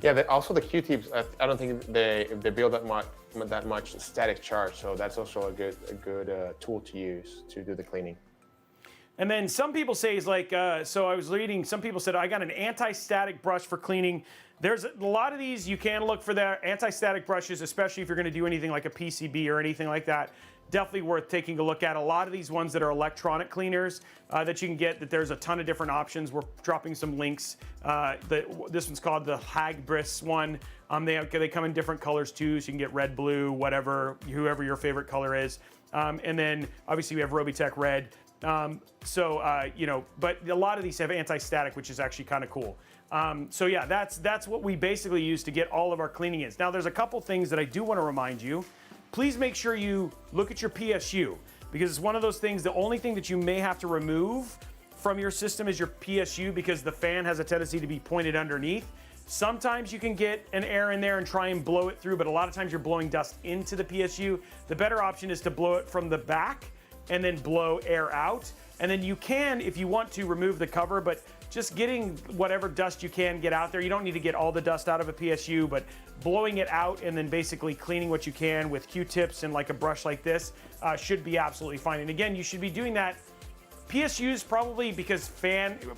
yeah. Also the Q-tips, I don't think they build that much static charge. So that's also a good tool to use to do the cleaning. And then some people say is like, so I was reading, some people said I got an anti-static brush for cleaning. There's a lot of these, you can look for their anti-static brushes, especially if you're going to do anything like a PCB or anything like that. Definitely worth taking a look at. A lot of these ones that are electronic cleaners that you can get, that there's a ton of different options. We're dropping some links. This one's called the Hagbris one. They come in different colors too, so you can get red, blue, whatever, whoever your favorite color is. And then obviously we have Robeytech red. But a lot of these have anti-static, which is actually kind of cool. So yeah, that's what we basically use to get all of our cleaning in. Now there's a couple things that I do want to remind you. Please make sure you look at your PSU, because it's one of those things, the only thing that you may have to remove from your system is your PSU, because the fan has a tendency to be pointed underneath. Sometimes you can get an air in there and try and blow it through, but a lot of times you're blowing dust into the PSU. The better option is to blow it from the back and then blow air out. And then you can, if you want to, remove the cover, but just getting whatever dust you can get out there. You don't need to get all the dust out of a PSU, but blowing it out and then basically cleaning what you can with Q-tips and like a brush like this should be absolutely fine. And again, you should be doing that. PSUs probably, because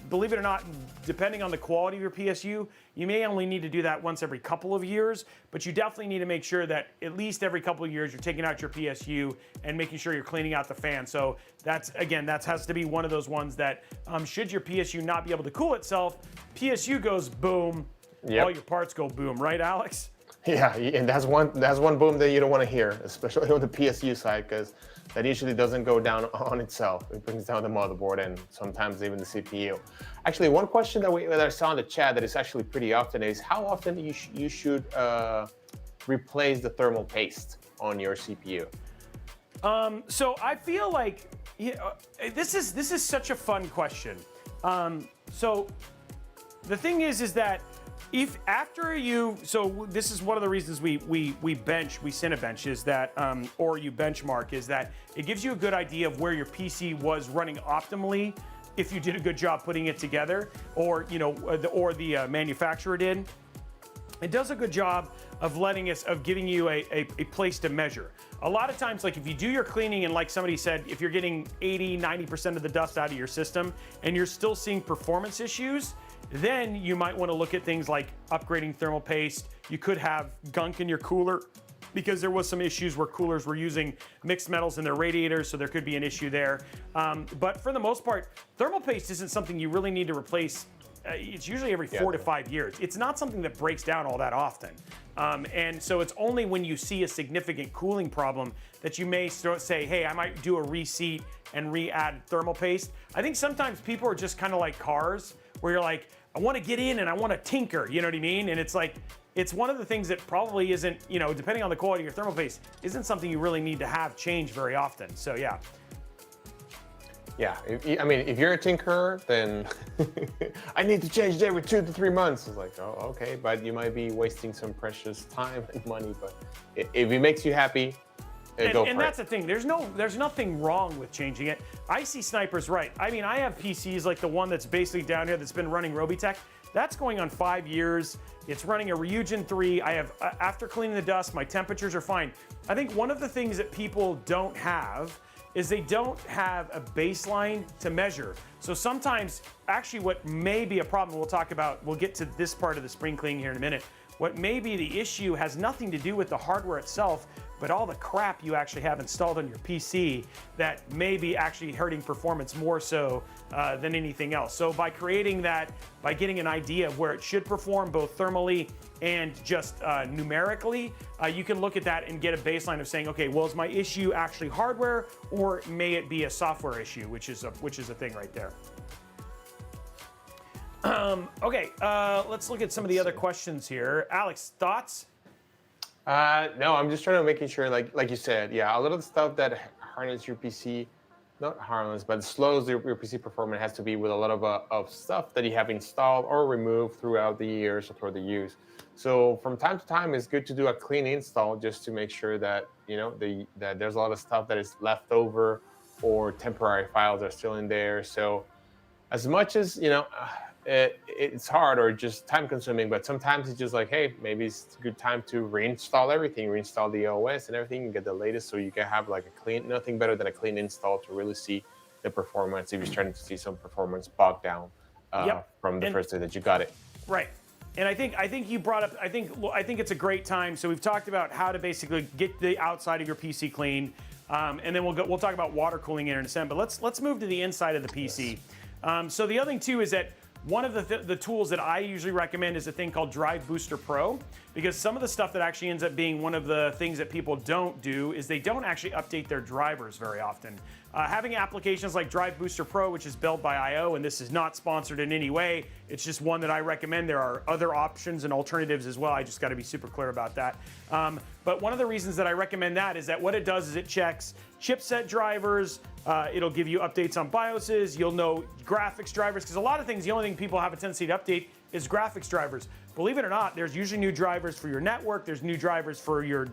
believe it or not, depending on the quality of your PSU, you may only need to do that once every couple of years, but you definitely need to make sure that at least every couple of years you're taking out your PSU and making sure you're cleaning out the fan. So that has to be one of those ones that should your PSU not be able to cool itself, PSU goes boom, all your parts go boom, right, Alex? Yeah, and that's one boom that you don't want to hear, especially on the PSU side, because that usually doesn't go down on itself. It brings down the motherboard and sometimes even the CPU. Actually, one question that I saw in the chat that is actually pretty often is how often you should replace the thermal paste on your CPU. So I feel like this is such a fun question. So the thing is that if after so this is one of the reasons we Cinebench is that, or you benchmark, is that it gives you a good idea of where your PC was running optimally if you did a good job putting it together, or the manufacturer did. It does a good job of giving you a place to measure. A lot of times, like if you do your cleaning and like somebody said, if you're getting 80-90% of the dust out of your system and you're still seeing performance issues, then you might want to look at things like upgrading thermal paste. You could have gunk in your cooler because there was some issues where coolers were using mixed metals in their radiators, so there could be an issue there. But for the most part, thermal paste isn't something you really need to replace. It's usually every 4 to 5 years. It's not something that breaks down all that often. And so it's only when you see a significant cooling problem that you may say, hey, I might do a reseat and re-add thermal paste. I think sometimes people are just kind of like cars, where you're like, I want to get in and I want to tinker, you know what I mean? And it's like, it's one of the things that probably isn't, depending on the quality of your thermal paste, isn't something you really need to have change very often. So yeah. Yeah, if you're a tinkerer, then I need to change it every 2 to 3 months. It's like, oh, okay, but you might be wasting some precious time and money. But if it makes you happy, go for it. And that's the thing. There's nothing wrong with changing it. I see Sniper's right. I mean, I have PCs like the one that's basically down here that's been running Robeytech. That's going on 5 years. It's running a Ryujin 3. I have, after cleaning the dust, my temperatures are fine. I think one of the things that people don't have is they don't have a baseline to measure. So sometimes, actually what may be a problem, we'll get to this part of the spring cleaning here in a minute. What may be the issue has nothing to do with the hardware itself, but all the crap you actually have installed on your PC that may be actually hurting performance more so than anything else. So by creating that, by getting an idea of where it should perform both thermally and just numerically, you can look at that and get a baseline of saying, okay, well, is my issue actually hardware, or may it be a software issue, which is a thing right there. Okay, let's look at some of the other questions here. Alex, thoughts? No, I'm just trying to making sure, like you said, yeah, a lot of the stuff that harnesses your PC, not harness, but slows your PC performance has to be with a lot of stuff that you have installed or removed throughout the years or throughout the use. So from time to time, it's good to do a clean install just to make sure that that there's a lot of stuff that is left over or temporary files are still in there. So as much as it's hard or just time consuming, but sometimes it's just like, hey, maybe it's a good time to reinstall everything, reinstall the OS and everything, and get the latest, so you can have like nothing better than a clean install to really see the performance if you're starting to see some performance bog down from the first day that you got it. Right. And I think you brought up, I think it's a great time. So we've talked about how to basically get the outside of your PC clean, and then we'll talk about water cooling in a second. But let's move to the inside of the PC. Yes. So the other thing too is that one of the tools that I usually recommend is a thing called Drive Booster Pro, because some of the stuff that actually ends up being one of the things that people don't do is they don't actually update their drivers very often. Having applications like Drive Booster Pro, which is built by IO, and this is not sponsored in any way, it's just one that I recommend. There are other options and alternatives as well. I just got to be super clear about that. But one of the reasons that I recommend that is that what it does is it checks chipset drivers. It'll give you updates on BIOSes. You'll know graphics drivers, because a lot of things, the only thing people have a tendency to update is graphics drivers. Believe it or not, there's usually new drivers for your network, there's new drivers for your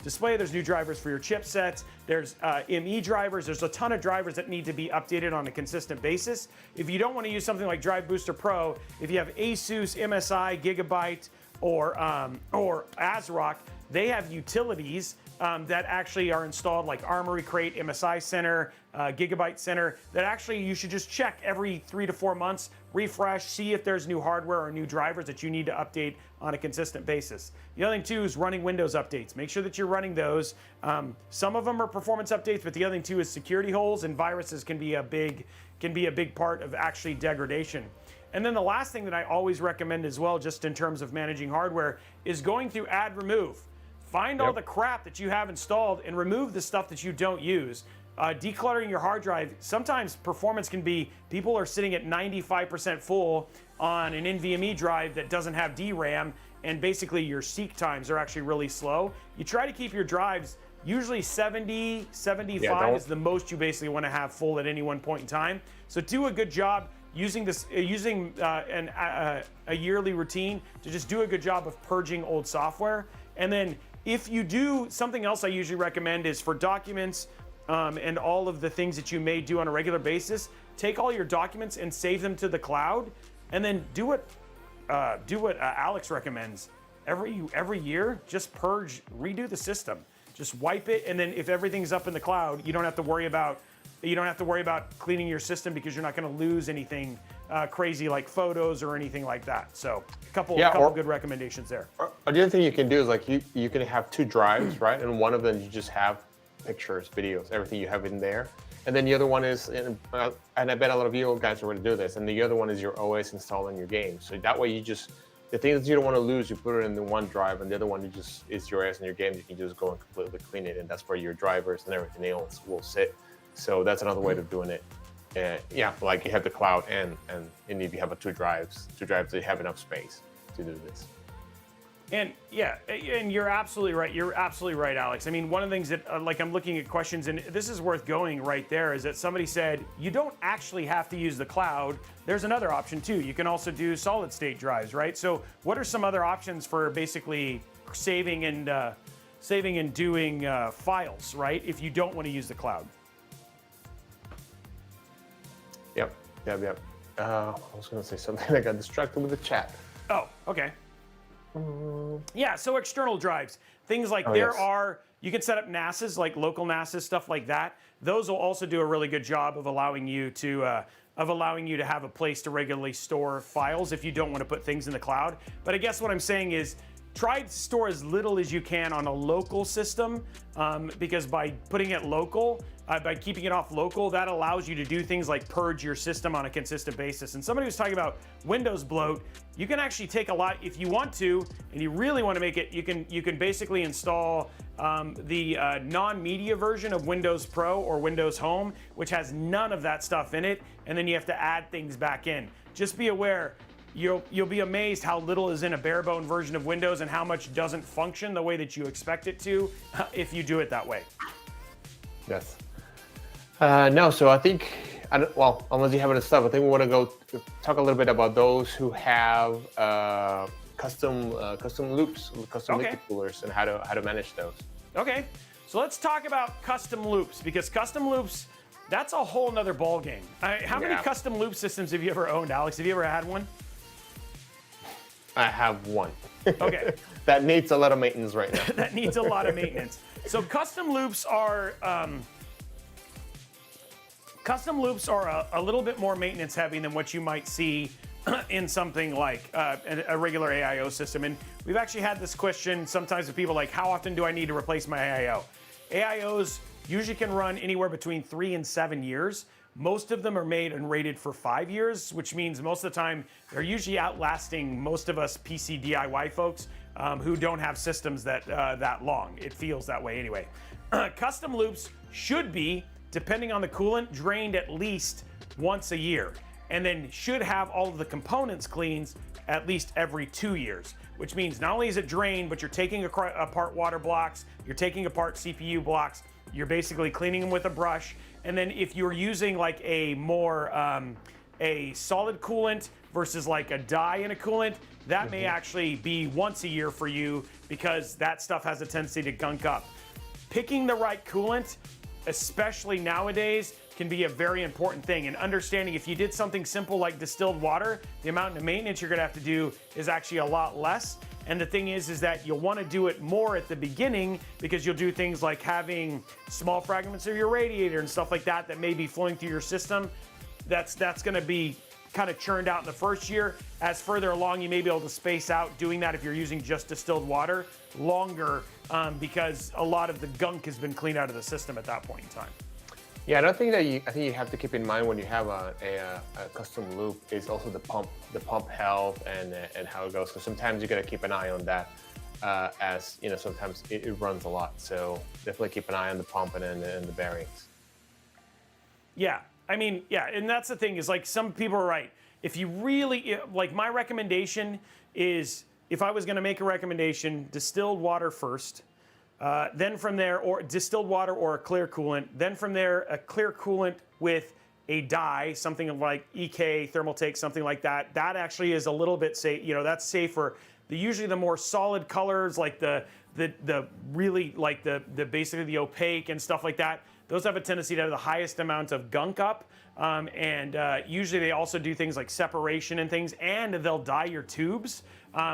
display, there's new drivers for your chipsets, there's ME drivers, there's a ton of drivers that need to be updated on a consistent basis. If you don't want to use something like Drive Booster Pro, if you have Asus, MSI, Gigabyte, or ASRock, they have utilities that actually are installed, like Armory Crate, MSI Center, Gigabyte Center, that actually you should just check every 3 to 4 months, refresh, see if there's new hardware or new drivers that you need to update on a consistent basis. The other thing too is running Windows updates. Make sure that you're running those. Some of them are performance updates, but the other thing too is security holes, and viruses can be a big part of actually degradation. And then the last thing that I always recommend as well, just in terms of managing hardware, is going through add remove. Find all the crap that you have installed and remove the stuff that you don't use. Decluttering your hard drive, sometimes performance can be, people are sitting at 95% full on an NVMe drive that doesn't have DRAM, and basically your seek times are actually really slow. You try to keep your drives usually 70, 75 is the most you basically want to have full at any one point in time. So do a good job using this, a yearly routine to just do a good job of purging old software. And then if you do, something else I usually recommend is for documents and all of the things that you may do on a regular basis, take all your documents and save them to the cloud, and then do what Alex recommends. Every year, just purge, redo the system. Just wipe it, and then if everything's up in the cloud, you don't have to worry about cleaning your system, because you're not going to lose anything crazy like photos or anything like that. So a couple good recommendations there. The other thing you can do is like you can have 2 drives, right? And one of them you just have pictures, videos, everything you have in there. And then the other one is, and I bet a lot of you guys are going to do this, and the other one is your OS installing your games. So that way you just, the things that you don't want to lose, you put it in the one drive, and the other one is your OS and your games. You can just go and completely clean it, and that's where your drivers and everything else will sit. So that's another way of doing it. Like you have the cloud, and if you have 2 drives, they have enough space to do this. And and you're absolutely right. You're absolutely right, Alex. I mean, one of the things that, like, I'm looking at questions, and this is worth going right there, is that somebody said, you don't actually have to use the cloud. There's another option too. You can also do solid state drives, right? So what are some other options for basically saving and doing files, right? If you don't want to use the cloud. Yep. I was going to say something. I got distracted with the chat. Oh, okay. Yeah, so external drives, things like you can set up NASs, like local NASs, stuff like that. Those will also do a really good job of allowing you to have a place to regularly store files if you don't want to put things in the cloud. But I guess what I'm saying is, try to store as little as you can on a local system, because by putting it local, by keeping it off local, that allows you to do things like purge your system on a consistent basis. And somebody was talking about Windows bloat. You can actually take a lot, if you want to, and you really want to make it, you can basically install the non-media version of Windows Pro or Windows Home, which has none of that stuff in it, and then you have to add things back in. Just be aware, you'll be amazed how little is in a bare bone version of Windows and how much doesn't function the way that you expect it to if you do it that way. Yes. No, so I think, unless you have other stuff, I think we want to go talk a little bit about those who have custom loops, custom liquid coolers, and how to manage those. Okay, so let's talk about custom loops, because custom loops, that's a whole nother ball game. How many custom loop systems have you ever owned, Alex? Have you ever had one? I have one. Okay. That needs a lot of maintenance right now. That needs a lot of maintenance. So custom loops are a little bit more maintenance heavy than what you might see in something like a regular AIO system. And we've actually had this question sometimes with people, like, how often do I need to replace my AIO? AIOs usually can run anywhere between 3 and 7 years. Most of them are made and rated for 5 years, which means most of the time they're usually outlasting most of us PC DIY folks who don't have systems that long. It feels that way anyway. Custom loops should be, depending on the coolant, drained at least once a year, and then should have all of the components cleaned at least every 2 years, which means not only is it drained, but you're taking apart water blocks, you're taking apart CPU blocks, you're basically cleaning them with a brush. And then if you're using like a more a solid coolant versus like a dye in a coolant, that may actually be once a year for you because that stuff has a tendency to gunk up. Picking the right coolant, especially nowadays, can be a very important thing. And understanding if you did something simple like distilled water, the amount of maintenance you're gonna have to do is actually a lot less. And the thing is that you'll want to do it more at the beginning because you'll do things like having small fragments of your radiator and stuff like that that may be flowing through your system. That's going to be kind of churned out in the first year. As further along, you may be able to space out doing that if you're using just distilled water longer because a lot of the gunk has been cleaned out of the system at that point in time. Yeah, I think you have to keep in mind when you have a custom loop is also the pump health and how it goes. Because sometimes you got to keep an eye on that, as you know, sometimes it runs a lot. So definitely keep an eye on the pump and the bearings. Yeah, I mean, yeah, and that's the thing is like some people are right. If you really like, my recommendation is if I was going to make a recommendation, distilled water first. Then from there, or distilled water or a clear coolant. Then from there, a clear coolant with a dye, something like EK, Thermaltake, something like that. That actually is a little bit safe. You know, that's safer. Usually the more solid colors, like the really like the basically the opaque and stuff like that. Those have a tendency to have the highest amount of gunk up. Usually they also do things like separation and things, and they'll dye your tubes.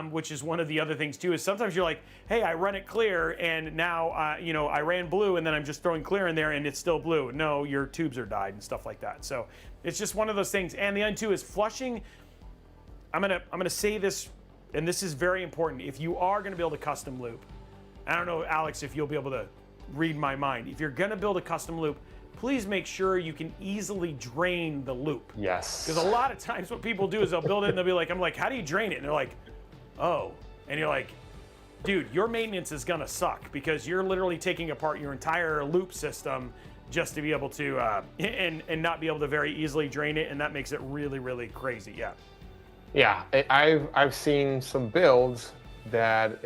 Which is one of the other things too, is sometimes you're like, hey, I run it clear and now, you know, I ran blue and then I'm just throwing clear in there and it's still blue. No, your tubes are dyed and stuff like that. So it's just one of those things. And the other two is flushing. I'm gonna say this, and this is very important. If you are gonna build a custom loop, I don't know, Alex, if you'll be able to read my mind. If you're gonna build a custom loop, please make sure you can easily drain the loop. Yes. Because a lot of times what people do is they'll build it and they'll be like, I'm like, how do you drain it? And they're like, oh, and you're like, dude, your maintenance is gonna suck because you're literally taking apart your entire loop system just to be able to, and not be able to very easily drain it, and that makes it really, really crazy, yeah. Yeah, I've seen some builds that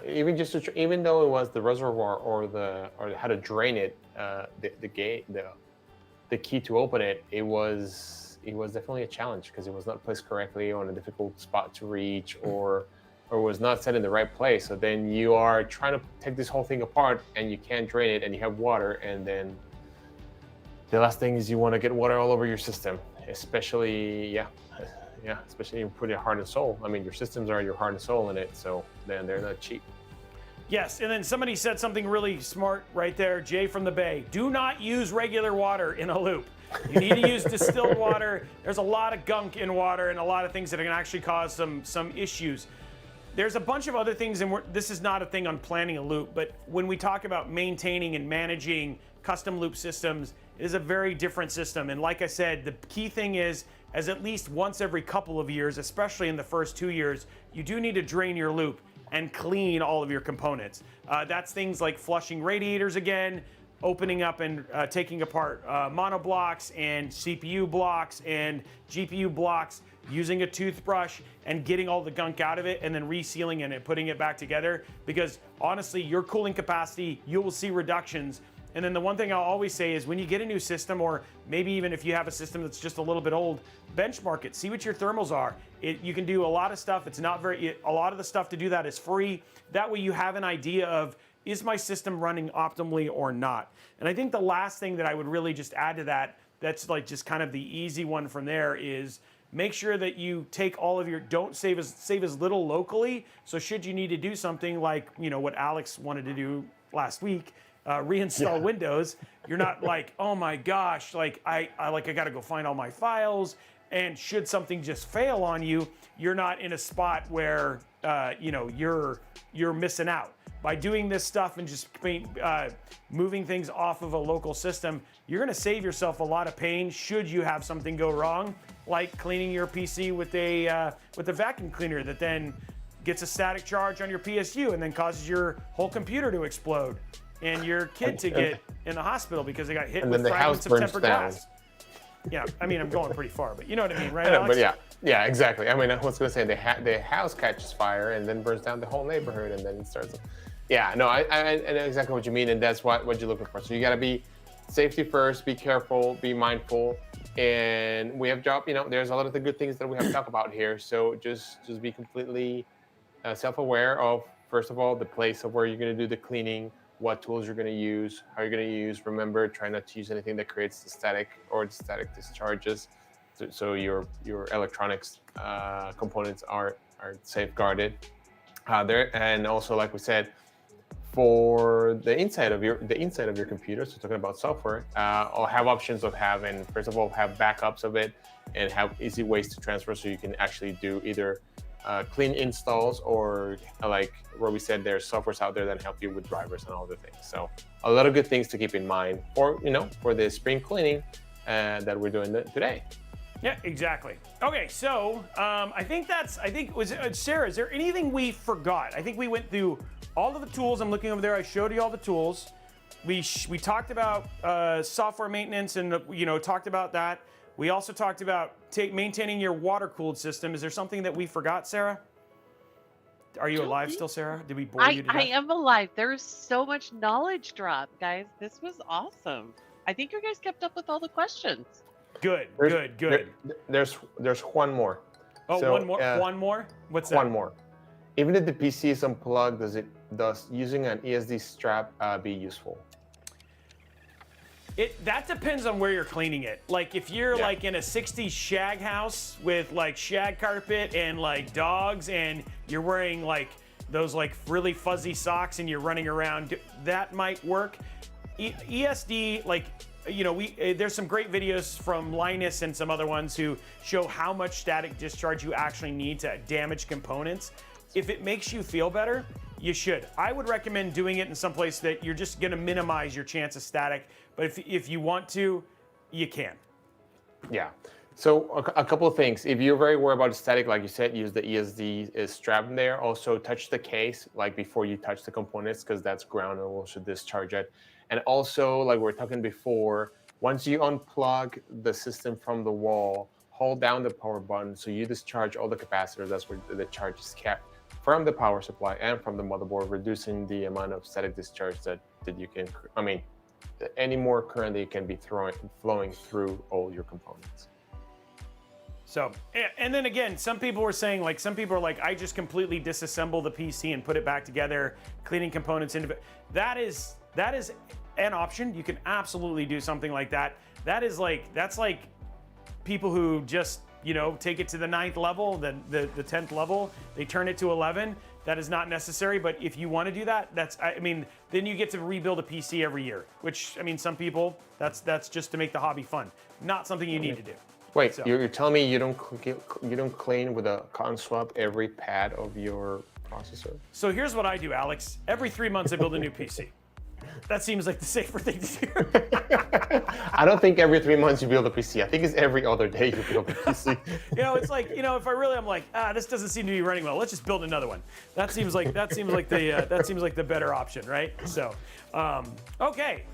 even though it was the reservoir or how to drain it, the key to open it, it was definitely a challenge because it was not placed correctly on a difficult spot to reach or was not set in the right place. So then you are trying to take this whole thing apart and you can't drain it and you have water, and then the last thing is you want to get water all over your system, especially especially you put your heart and soul. I mean, your systems are your heart and soul in it, so then they're not cheap. Yes, and then somebody said something really smart right there, Jay from the Bay. Do not use regular water in a loop. You need to use distilled water. There's a lot of gunk in water and a lot of things that can actually cause some issues. There's a bunch of other things, and this is not a thing on planning a loop, but when we talk about maintaining and managing custom loop systems, it is a very different system. And like I said, the key thing is at least once every couple of years, especially in the first 2 years, you do need to drain your loop and clean all of your components. That's things like flushing radiators again, opening up and taking apart monoblocks and CPU blocks and GPU blocks, using a toothbrush and getting all the gunk out of it and then resealing it and putting it back together. Because honestly, your cooling capacity, you will see reductions. And then the one thing I'll always say is when you get a new system, or maybe even if you have a system that's just a little bit old, benchmark it, see what your thermals are. You can do a lot of stuff. It's not a lot of the stuff to do that is free. That way you have an idea of, is my system running optimally or not? And I think the last thing that I would really just add to that, that's like just kind of the easy one from there, is make sure that you take all of your, don't save as little locally. So should you need to do something like, you know, what Alex wanted to do last week, reinstall Windows, you're not like, oh my gosh, like I got to go find all my files. And should something just fail on you, you're not in a spot where you're missing out. By doing this stuff and just moving things off of a local system, you're going to save yourself a lot of pain should you have something go wrong, like cleaning your PC with a vacuum cleaner that then gets a static charge on your PSU and then causes your whole computer to explode and your kid to get in the hospital because they got hit with fragments of tempered glass. Yeah, I mean, I'm going pretty far, but you know what I mean, right, Alex? But yeah, exactly. I mean, I was going to say the house catches fire and then burns down the whole neighborhood, and then it starts. Yeah, no, I know exactly what you mean, and that's what you're looking for. So you got to be safety first, be careful, be mindful, And we have job, there's a lot of the good things that we have to talk about here. So just be completely self-aware of, first of all, the place of where you're going to do the cleaning, what tools you're going to use, how you're going to use. Remember, try not to use anything that creates the static or the static discharges, so your electronics components are safeguarded there. And also, like we said, for the inside of your computer, so talking about software, I'll have options of having, first of all, have backups of it and have easy ways to transfer, so you can actually do either clean installs or, like Robey said, there's softwares out there that help you with drivers and all the things. So a lot of good things to keep in mind for the spring cleaning that we're doing today. Yeah, exactly. Okay, so Sarah, is there anything we forgot? I think we went through all of the tools. I'm looking over there. I showed you all the tools. We talked about software maintenance and talked about that. We also talked about maintaining your water-cooled system. Is there something that we forgot, Sarah? Are you alive still, Sarah? Did we bore you to death? I am alive. There's so much knowledge drop, guys. This was awesome. I think you guys kept up with all the questions. Good. There's one more. Oh, so, one more? What's that? One more. Even if the PC is unplugged, does using an ESD strap be useful? That depends on where you're cleaning it. Like if you're like in a 60s shag house with like shag carpet and like dogs, and you're wearing like those like really fuzzy socks and you're running around, that might work. ESD, like, there's some great videos from Linus and some other ones who show how much static discharge you actually need to damage components. If it makes you feel better, you should. I would recommend doing it in some place that you're just gonna minimize your chance of static, but if you want to, you can. Yeah. So a couple of things. If you're very worried about static, like you said, use the ESD strap in there. Also touch the case like before you touch the components, because that's ground and will should discharge it. And also, like we were talking before, once you unplug the system from the wall, hold down the power button so you discharge all the capacitors. That's where the charge is kept from the power supply and from the motherboard, reducing the amount of static discharge that you can, any more current that you can be flowing through all your components. So, and then again, some people were saying, like, I just completely disassemble the PC and put it back together, cleaning components into it. That is an option. You can absolutely do something like that. That's like people who just, take it to the 9th level, the 10th level, they turn it to 11. That is not necessary, but if you want to do that, then you get to rebuild a PC every year, which, some people, that's just to make the hobby fun. Not something you need to do. Wait, so, you're telling me you don't clean with a cotton swab every pad of your processor? So here's what I do, Alex. Every 3 months I build a new PC. That seems like the safer thing to do. I don't think every 3 months you build a PC. I think it's every other day you build a PC. It's like, if I'm like, this doesn't seem to be running well, let's just build another one. That seems like the better option, right? So, okay,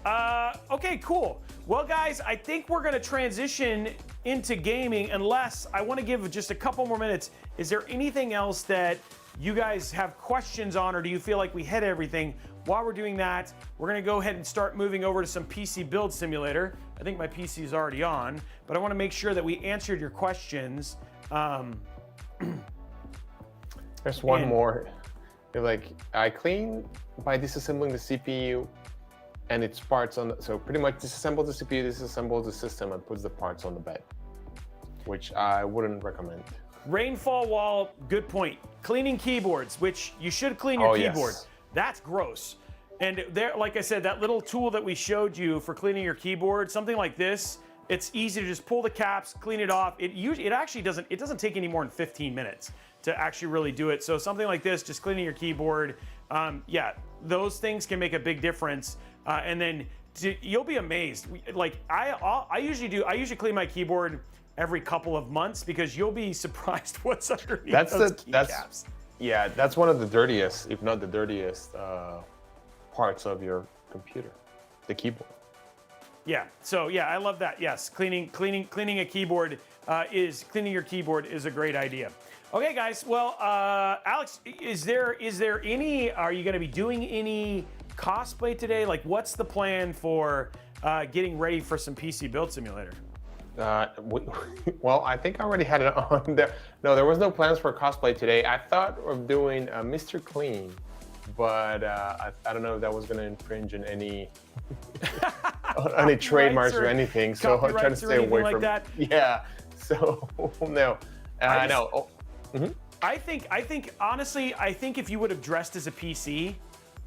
cool. Well, guys, I think we're gonna transition into gaming, unless I want to give just a couple more minutes. Is there anything else that you guys have questions on, or do you feel like we hit everything? While we're doing that, we're gonna go ahead and start moving over to some PC build simulator. I think my PC is already on, but I wanna make sure that we answered your questions. There's one more. I clean by disassembling the CPU and its parts so pretty much disassemble the CPU, disassemble the system, and puts the parts on the bed, which I wouldn't recommend. Rainfall wall, good point. Cleaning keyboards, which you should clean your keyboard. Yes. That's gross. And there, like I said, that little tool that we showed you for cleaning your keyboard, something like this, it's easy to just pull the caps, clean it off. It actually doesn't take any more than 15 minutes to actually really do it. So something like this, just cleaning your keyboard, those things can make a big difference. And then you'll be amazed. Like I usually clean my keyboard every couple of months, because you'll be surprised what's underneath those keycaps. Yeah, that's one of the dirtiest, if not the dirtiest, parts of your computer, the keyboard. Yeah. So yeah, I love that. Yes, cleaning a keyboard cleaning your keyboard is a great idea. Okay, guys. Well, Alex, is there any? Are you going to be doing any cosplay today? Like, what's the plan for getting ready for some PC Build Simulator? Well, I think I already had it on there. No, there was no plans for cosplay today. I thought of doing Mr. Clean, but I don't know if that was going to infringe on any trademarks or anything. So I'm trying to stay away from that. Yeah. So no, no. Oh. Mm-hmm. I think honestly, I think if you would have dressed as a PC,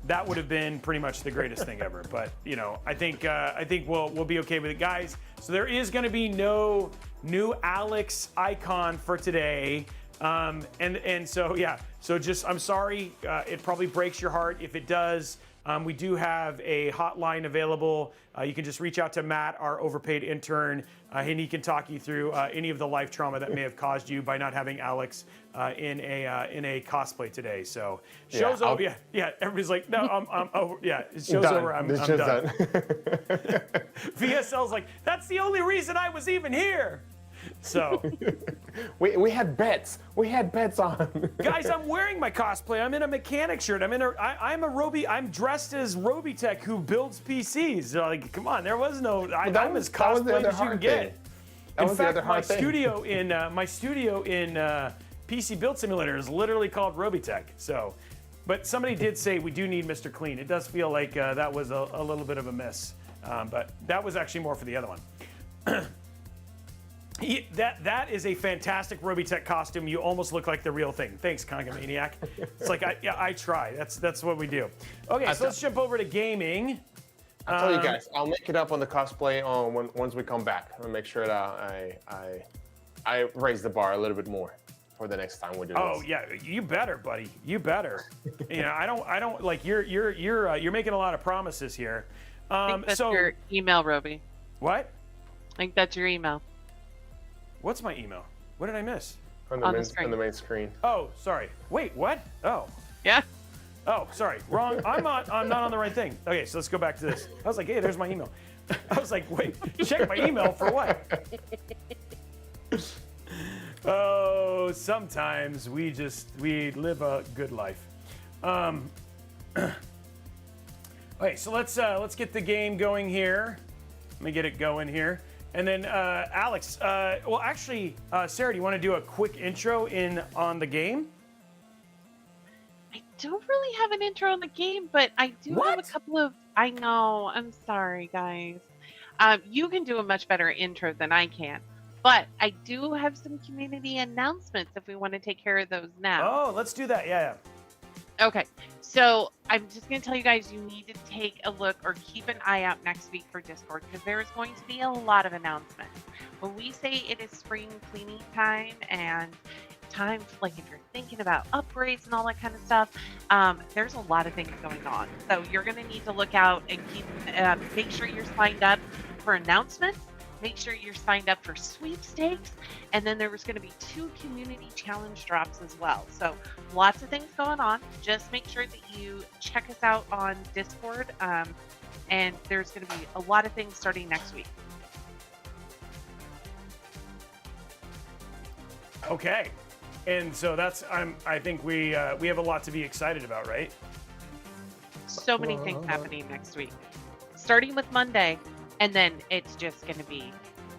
that would have been pretty much the greatest thing ever. But you know, I think we'll be okay with it, guys. So there is going to be no new Alex icon for today, and so yeah. So just I'm sorry. It probably breaks your heart if it does. We do have a hotline available. You can just reach out to Matt, our overpaid intern, and he can talk you through any of the life trauma that may have caused you by not having Alex in a cosplay today. So show's over. Yeah. Everybody's like, no, I'm over. Yeah, show's over. I'm done. VSL's like, that's the only reason I was even here. So we had bets. We had bets on. Guys, I'm wearing my cosplay. I'm in a mechanic shirt. I'm a Robey. I'm dressed as Robeytech, who builds PCs. So, like, come on, there was no. I'm as cosplay as you can get. In fact, my studio in PC Build Simulator is literally called Robeytech. So, but somebody did say we do need Mr. Clean. It does feel like that was a little bit of a miss, but that was actually more for the other one. That is a fantastic Robeytech costume. You almost look like the real thing. Thanks, Conga Maniac. It's like I try. That's what we do. Okay, so let's jump over to gaming. I'll tell you guys, I'll make it up on the cosplay once we come back. I'll make sure that I raise the bar a little bit more for the next time we do this. Oh yeah, you better, buddy. You better. You know, I don't like you're making a lot of promises here. I think that's your email, Robey. What? I think that's your email. What's my email? What did I miss? On the main screen. Oh, sorry. Wait, what? Oh. Yeah. Oh, sorry. Wrong. I'm not on the right thing. Okay, so let's go back to this. I was like, hey, there's my email. I was like, wait, check my email for what? Oh, sometimes we live a good life. Okay, so let's get the game going here. Let me get it going here. And then Alex, well, actually, Sarah, do you want to do a quick intro on the game? I don't really have an intro on the game, but I do have a couple of. I know. I'm sorry, guys. You can do a much better intro than I can, but I do have some community announcements if we want to take care of those now. Oh, let's do that. Yeah. Okay, so I'm just going to tell you guys, you need to take a look or keep an eye out next week for Discord, because there is going to be a lot of announcements. When we say it is spring cleaning time and time, like if you're thinking about upgrades and all that kind of stuff, there's a lot of things going on. So you're going to need to look out and make sure you're signed up for announcements. Make sure you're signed up for sweepstakes, and then there was going to be 2 community challenge drops as well. So lots of things going on. Just make sure that you check us out on Discord, and there's going to be a lot of things starting next week. Okay, and so that's I think we have a lot to be excited about, right? So many things happening next week, starting with Monday. And then it's just going to be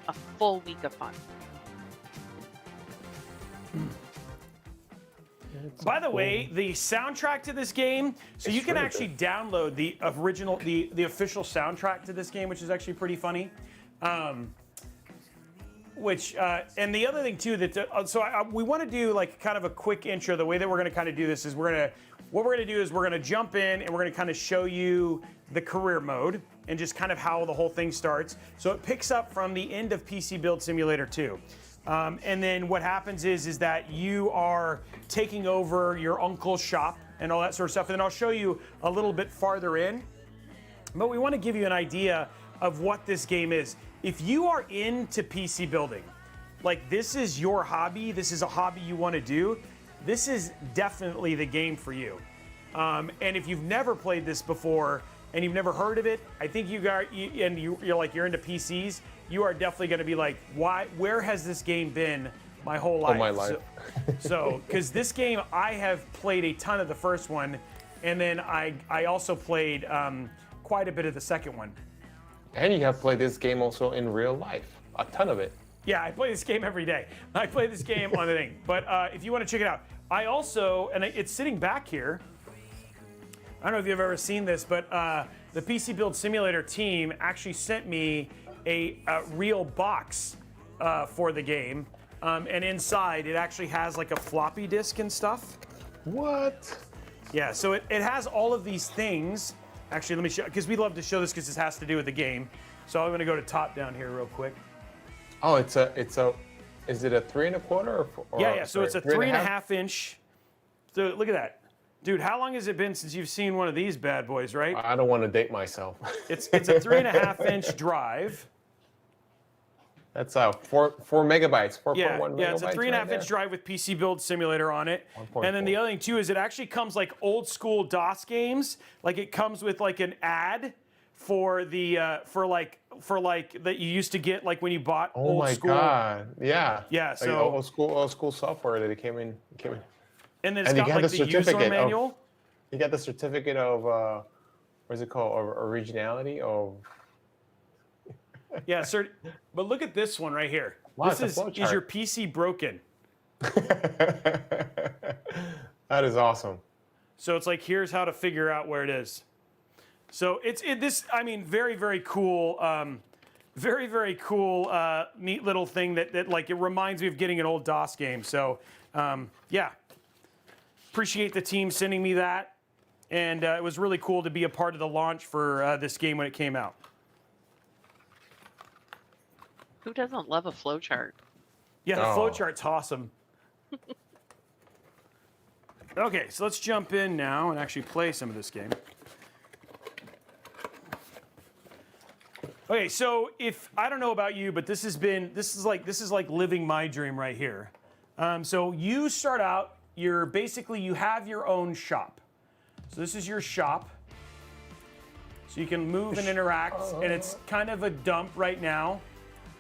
a full week of fun. By the way, the soundtrack to this game, so you can actually download the original, the official soundtrack to this game, which is actually pretty funny. And the other thing too, we want to do like kind of a quick intro. The way that we're going to kind of do this is we're going to jump in and we're going to kind of show you the career mode and just kind of how the whole thing starts. So it picks up from the end of PC Build Simulator 2. And then what happens is that you are taking over your uncle's shop and all that sort of stuff. And then I'll show you a little bit farther in. But we want to give you an idea of what this game is. If you are into PC building, like this is your hobby, this is a hobby you want to do, this is definitely the game for you. And if you've never played this before and you've never heard of it, I think you're into PCs, you are definitely going to be like, where has this game been my whole life? All my life. So, because this game, I have played a ton of the first one, and then I also played quite a bit of the second one. And you have played this game also in real life. a ton of it. Yeah, I play this game every day. I play this game on the thing. But if you want to check it out, I also, and it's sitting back here. I don't know if you've ever seen this, but the PC Build Simulator team actually sent me a real box for the game. And inside, it actually has like a floppy disk and stuff. What? Yeah, so it has all of these things. Actually, let me show, because we love to show this because this has to do with the game. So I'm going to go to top down here real quick. Oh, is it a 3 1/4 or Yeah. So it's a 3.5 inch. So look at that, dude. How long has it been since you've seen one of these bad boys, right? I don't want to date myself. It's a 3.5 inch drive. That's 4 megabytes, 4.1 Yeah, megabytes. yeah, it's a 3.5 right inch drive with PC Build Simulator on it. 1.4. And then the other thing too is it actually comes like old school DOS games. Like it comes with like an ad for the for like that you used to get like when you bought Oh old my school. god! Yeah. Yeah, Like so old school software that it came in. and then it's and you got got like the the user certificate manual. You got the certificate of what's it called? Of originality of. Yeah, sir. But look at this one right here. Wow, This it's a is flowchart. your PC broken? That is awesome. So it's like here's how to figure out where it is. So this I mean very cool, very cool, neat little thing that like it reminds me of getting an old DOS game. So yeah, appreciate the team sending me that, and it was really cool to be a part of the launch for this game when it came out. Who doesn't love a flowchart? Yeah, the Oh. flowchart's awesome. Okay, so let's jump in now and actually play some of this game. Okay, so if I don't know about you, but this is like living my dream right here. So you start out, you have your own shop. So this is your shop. So you can move and interact, and it's kind of a dump right now.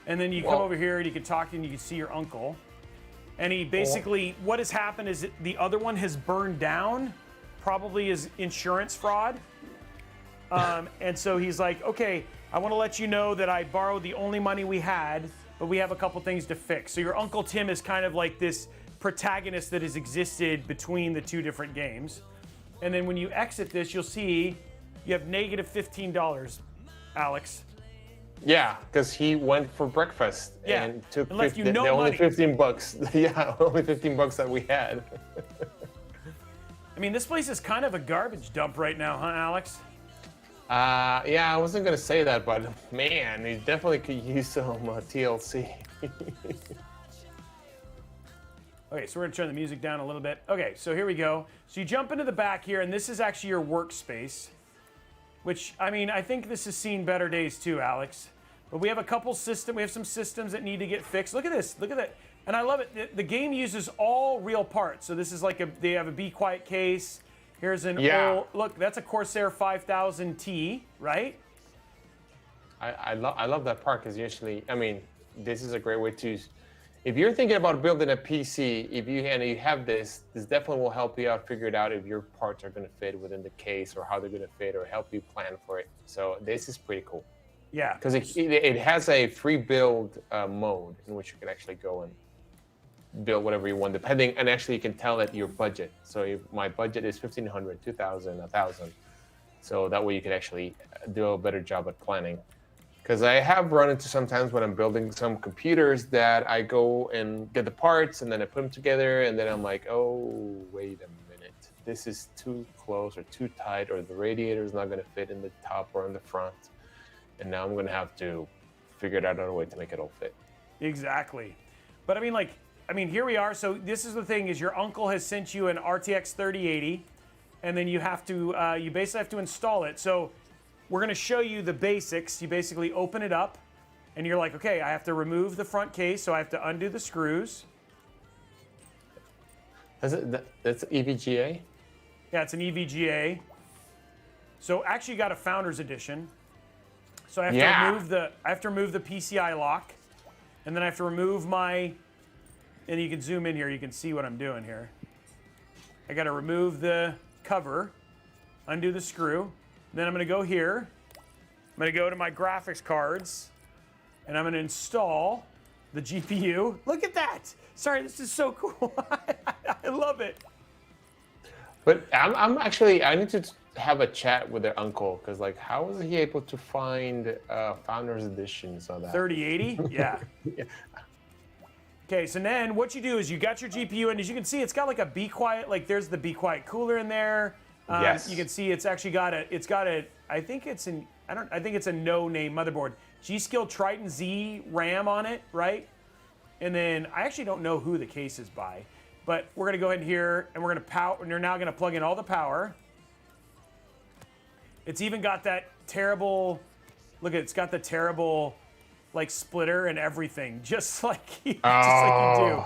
And then you come over here and you can talk to him, you can see your uncle. And he basically, what has happened is the other one has burned down, probably is insurance fraud. And so he's like, okay, I want to let you know that I borrowed the only money we had, but we have a couple things to fix. So your Uncle Tim is kind of like this protagonist that has existed between the two different games. And then when you exit this, you'll see you have negative $15, Alex. Yeah, because he went for breakfast and took and left you no the only money. $15. Yeah, only $15 that we had. I mean, this place is kind of a garbage dump right now, huh, Alex? Yeah, I wasn't gonna say that, but man, you definitely could use some TLC. Okay, so we're gonna turn the music down a little bit. Okay, so here we go. So you jump into the back here, and this is actually your workspace. Which, I mean, I think this has seen better days too, Alex. But we have a couple we have some systems that need to get fixed. Look at this, look at that. And I love it. The game uses all real parts. So this is like they have a Be Quiet case. Here's an old, look, that's a Corsair 5000T, right? I love that part because usually, I mean, this is a great way to, if you're thinking about building a PC, if you have this definitely will help you out, figure it out if your parts are going to fit within the case or how they're going to fit or help you plan for it. So this is pretty cool. Yeah. Because it has a free build mode in which you can actually go and build whatever you want, depending, and actually you can tell it your budget. So if my budget is 1,500, 2,000, 1,000. So that way you can actually do a better job at planning. Because I have run into sometimes when I'm building some computers that I go and get the parts and then I put them together and then I'm like, oh, wait a minute. This is too close or too tight or the radiator is not going to fit in the top or in the front. And now I'm going to have to figure it out a way to make it all fit. Exactly. But I mean, here we are. So this is the thing is your uncle has sent you an RTX 3080 and then you have to, you basically have to install it. So we're going to show you the basics. You basically open it up and you're like, okay, I have to remove the front case. So I have to undo the screws. That's EVGA? Yeah, it's an EVGA. So actually you got a Founders Edition. So I have to remove the PCI lock and then I have to remove and you can zoom in here, you can see what I'm doing here. I got to remove the cover, undo the screw. Then I'm going to go here. I'm going to go to my graphics cards. and I'm going to install the GPU. Look at that. Sorry, this is so cool. I love it. But I'm actually, I need to have a chat with their uncle, because like, how was he able to find Founders Editions of that? 3080? Yeah. Yeah. Okay, so then what you do is you got your GPU, and as you can see, it's got like a Be Quiet, like there's the Be Quiet cooler in there. Yes. You can see it's actually got a, I think it's a no-name motherboard. G-Skill Triton Z RAM on it, right? And then I actually don't know who the case is by, but we're gonna go ahead here and we're now gonna plug in all the power. It's even got that terrible, look at it's got the terrible like splitter and everything, just like you do.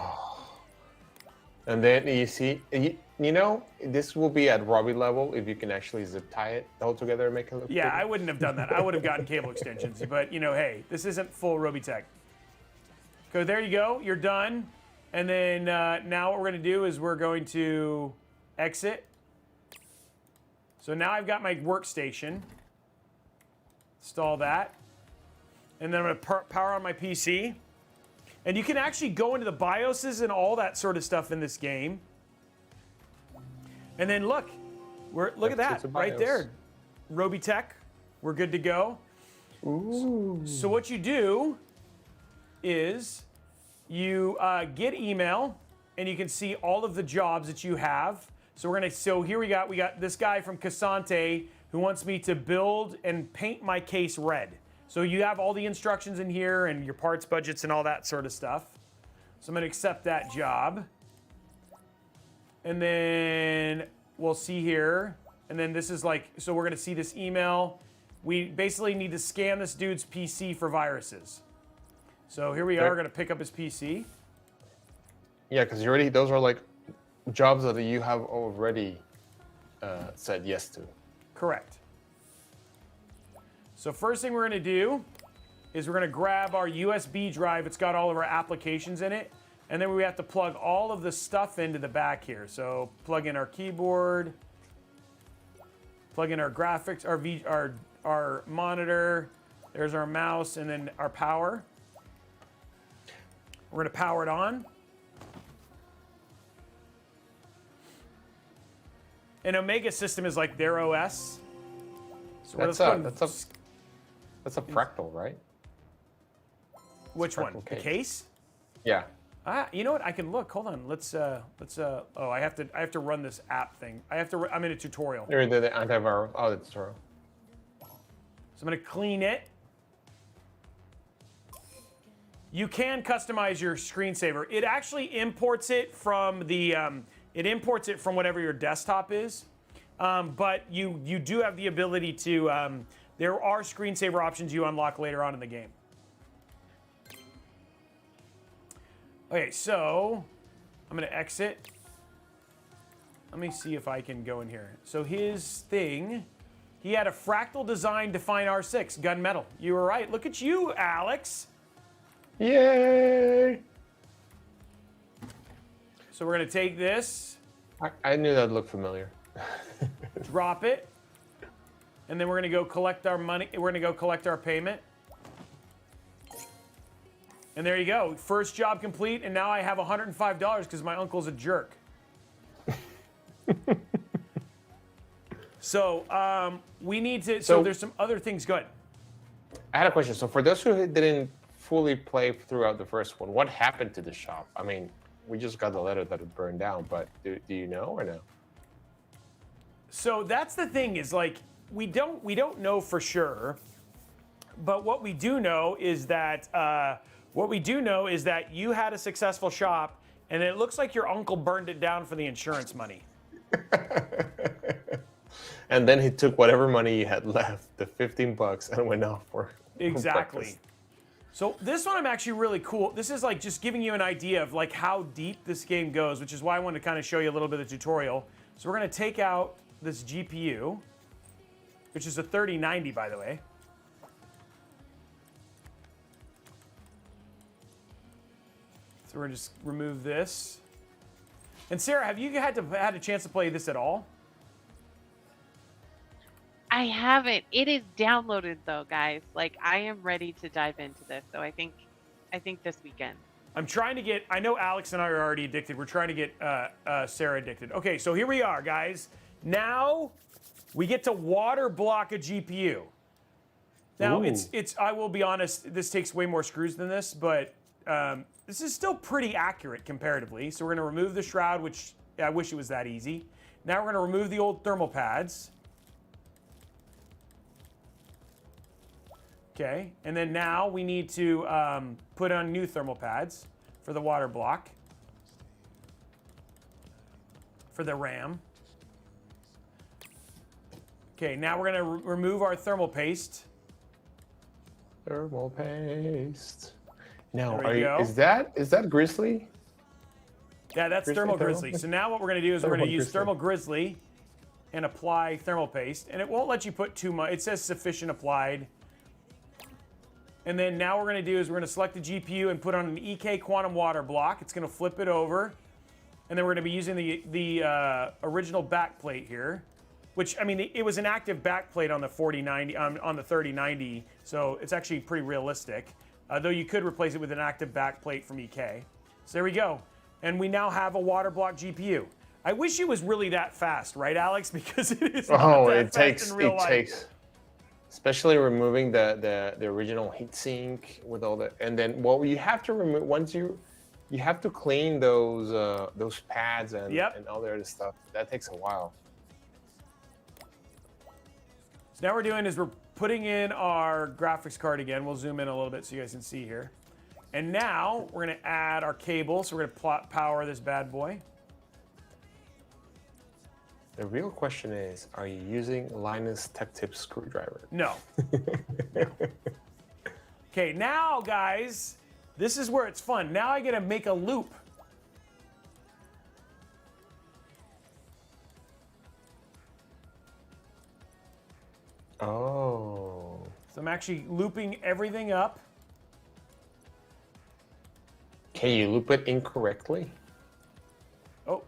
And then you see, you know, this will be at Robey level if you can actually zip tie it all together and make it look Yeah, pretty. I wouldn't have done that. I would have gotten cable extensions, but you know, hey, this isn't full Robeytech. So there you go, you're done. And then now what we're gonna do is we're going to exit. So now I've got my workstation. Install that. And then I'm gonna power on my PC. And you can actually go into the BIOSes and all that sort of stuff in this game. And then look at that, right there. Robeytech, we're good to go. Ooh. So what you do is you get email, and you can see all of the jobs that you have. So here we got this guy from Casante who wants me to build and paint my case red. So you have all the instructions in here and your parts budgets and all that sort of stuff. So I'm gonna accept that job. And then we'll see here. And then this is like, so we're gonna see this email. We basically need to scan this dude's PC for viruses. So here we are, gonna pick up his PC. Yeah, because those are like jobs that you have already said yes to. Correct. So first thing we're gonna do is we're gonna grab our USB drive. It's got all of our applications in it. And then we have to plug all of the stuff into the back here. So plug in our keyboard, plug in our graphics, our monitor, there's our mouse, and then our power. We're gonna power it on. And Omega System is like their OS. So that's a fractal, right? Which one? The case? Yeah. You know what? I can look. Hold on. Let's. Oh, I have to run this app thing. I'm in a tutorial. You're the antivirus. Oh, the tutorial. So I'm gonna clean it. You can customize your screensaver. It actually imports it from the. It imports it from whatever your desktop is. But you do have the ability to. There are screensaver options you unlock later on in the game. Okay, so I'm gonna exit. Let me see if I can go in here. So his thing, he had a fractal design Define R6 gunmetal. You were right. Look at you, Alex. Yay! So we're gonna take this, I knew that looked familiar. drop it, and then we're gonna go collect our money. We're gonna go collect our payment. And there you go. First job complete, and now I have $105 because my uncle's a jerk. So we need to. So there's some other things. Good. I had a question. So for those who didn't fully play throughout the first one, what happened to the shop? I mean, we just got the letter that it burned down, but do you know or no? So that's the thing is like we don't know for sure, but what we do know is that you had a successful shop, and it looks like your uncle burned it down for the insurance money. And then he took whatever money he had left, the $15, and went off for Exactly. breakfast. So this one I'm actually really cool. This is like just giving you an idea of like how deep this game goes, which is why I wanted to kind of show you a little bit of the tutorial. So we're gonna take out this GPU, which is a 3090, by the way. So we're gonna just remove this. And Sarah, have you had a chance to play this at all? I haven't. It is downloaded though, guys. Like I am ready to dive into this. So I think this weekend. I'm trying to get, I know Alex and I are already addicted. We're trying to get Sarah addicted. Okay, so here we are, guys. Now we get to water block a GPU. Now it's I will be honest, this takes way more screws than this, but this is still pretty accurate comparatively. So we're gonna remove the shroud, which I wish it was that easy. Now we're gonna remove the old thermal pads. Okay, and then now we need to put on new thermal pads for the water block, for the RAM. Okay, now we're gonna remove our thermal paste. Thermal paste. Now, There we is that Grizzly? Yeah, that's thermal grizzly. So now what we're gonna do is we're gonna use thermal grizzly and apply thermal paste, and it won't let you put too much. It says sufficient applied. And then now what we're gonna do is we're gonna select the GPU and put on an EK quantum water block. It's gonna flip it over. And then we're gonna be using the original backplate here, which, I mean, it was an active backplate on the 4090, on the 3090, so it's actually pretty realistic. Though you could replace it with an active backplate from EK. So there we go. And we now have a water block GPU. I wish it was really that fast, right, Alex? Because it is not that fast in real life. Especially removing the original heatsink with all the, and then you have to remove once you have to clean those pads and all the other stuff. That takes a while. So now what we're doing is we're putting in our graphics card again. We'll zoom in a little bit so you guys can see here. And now we're gonna add our cable. So we're gonna power this bad boy. The real question is, are you using Linus Tech Tips screwdriver? No. No. Okay, now guys, this is where it's fun. Now I get to make a loop. Oh. So I'm actually looping everything up. Can you loop it incorrectly? Oh,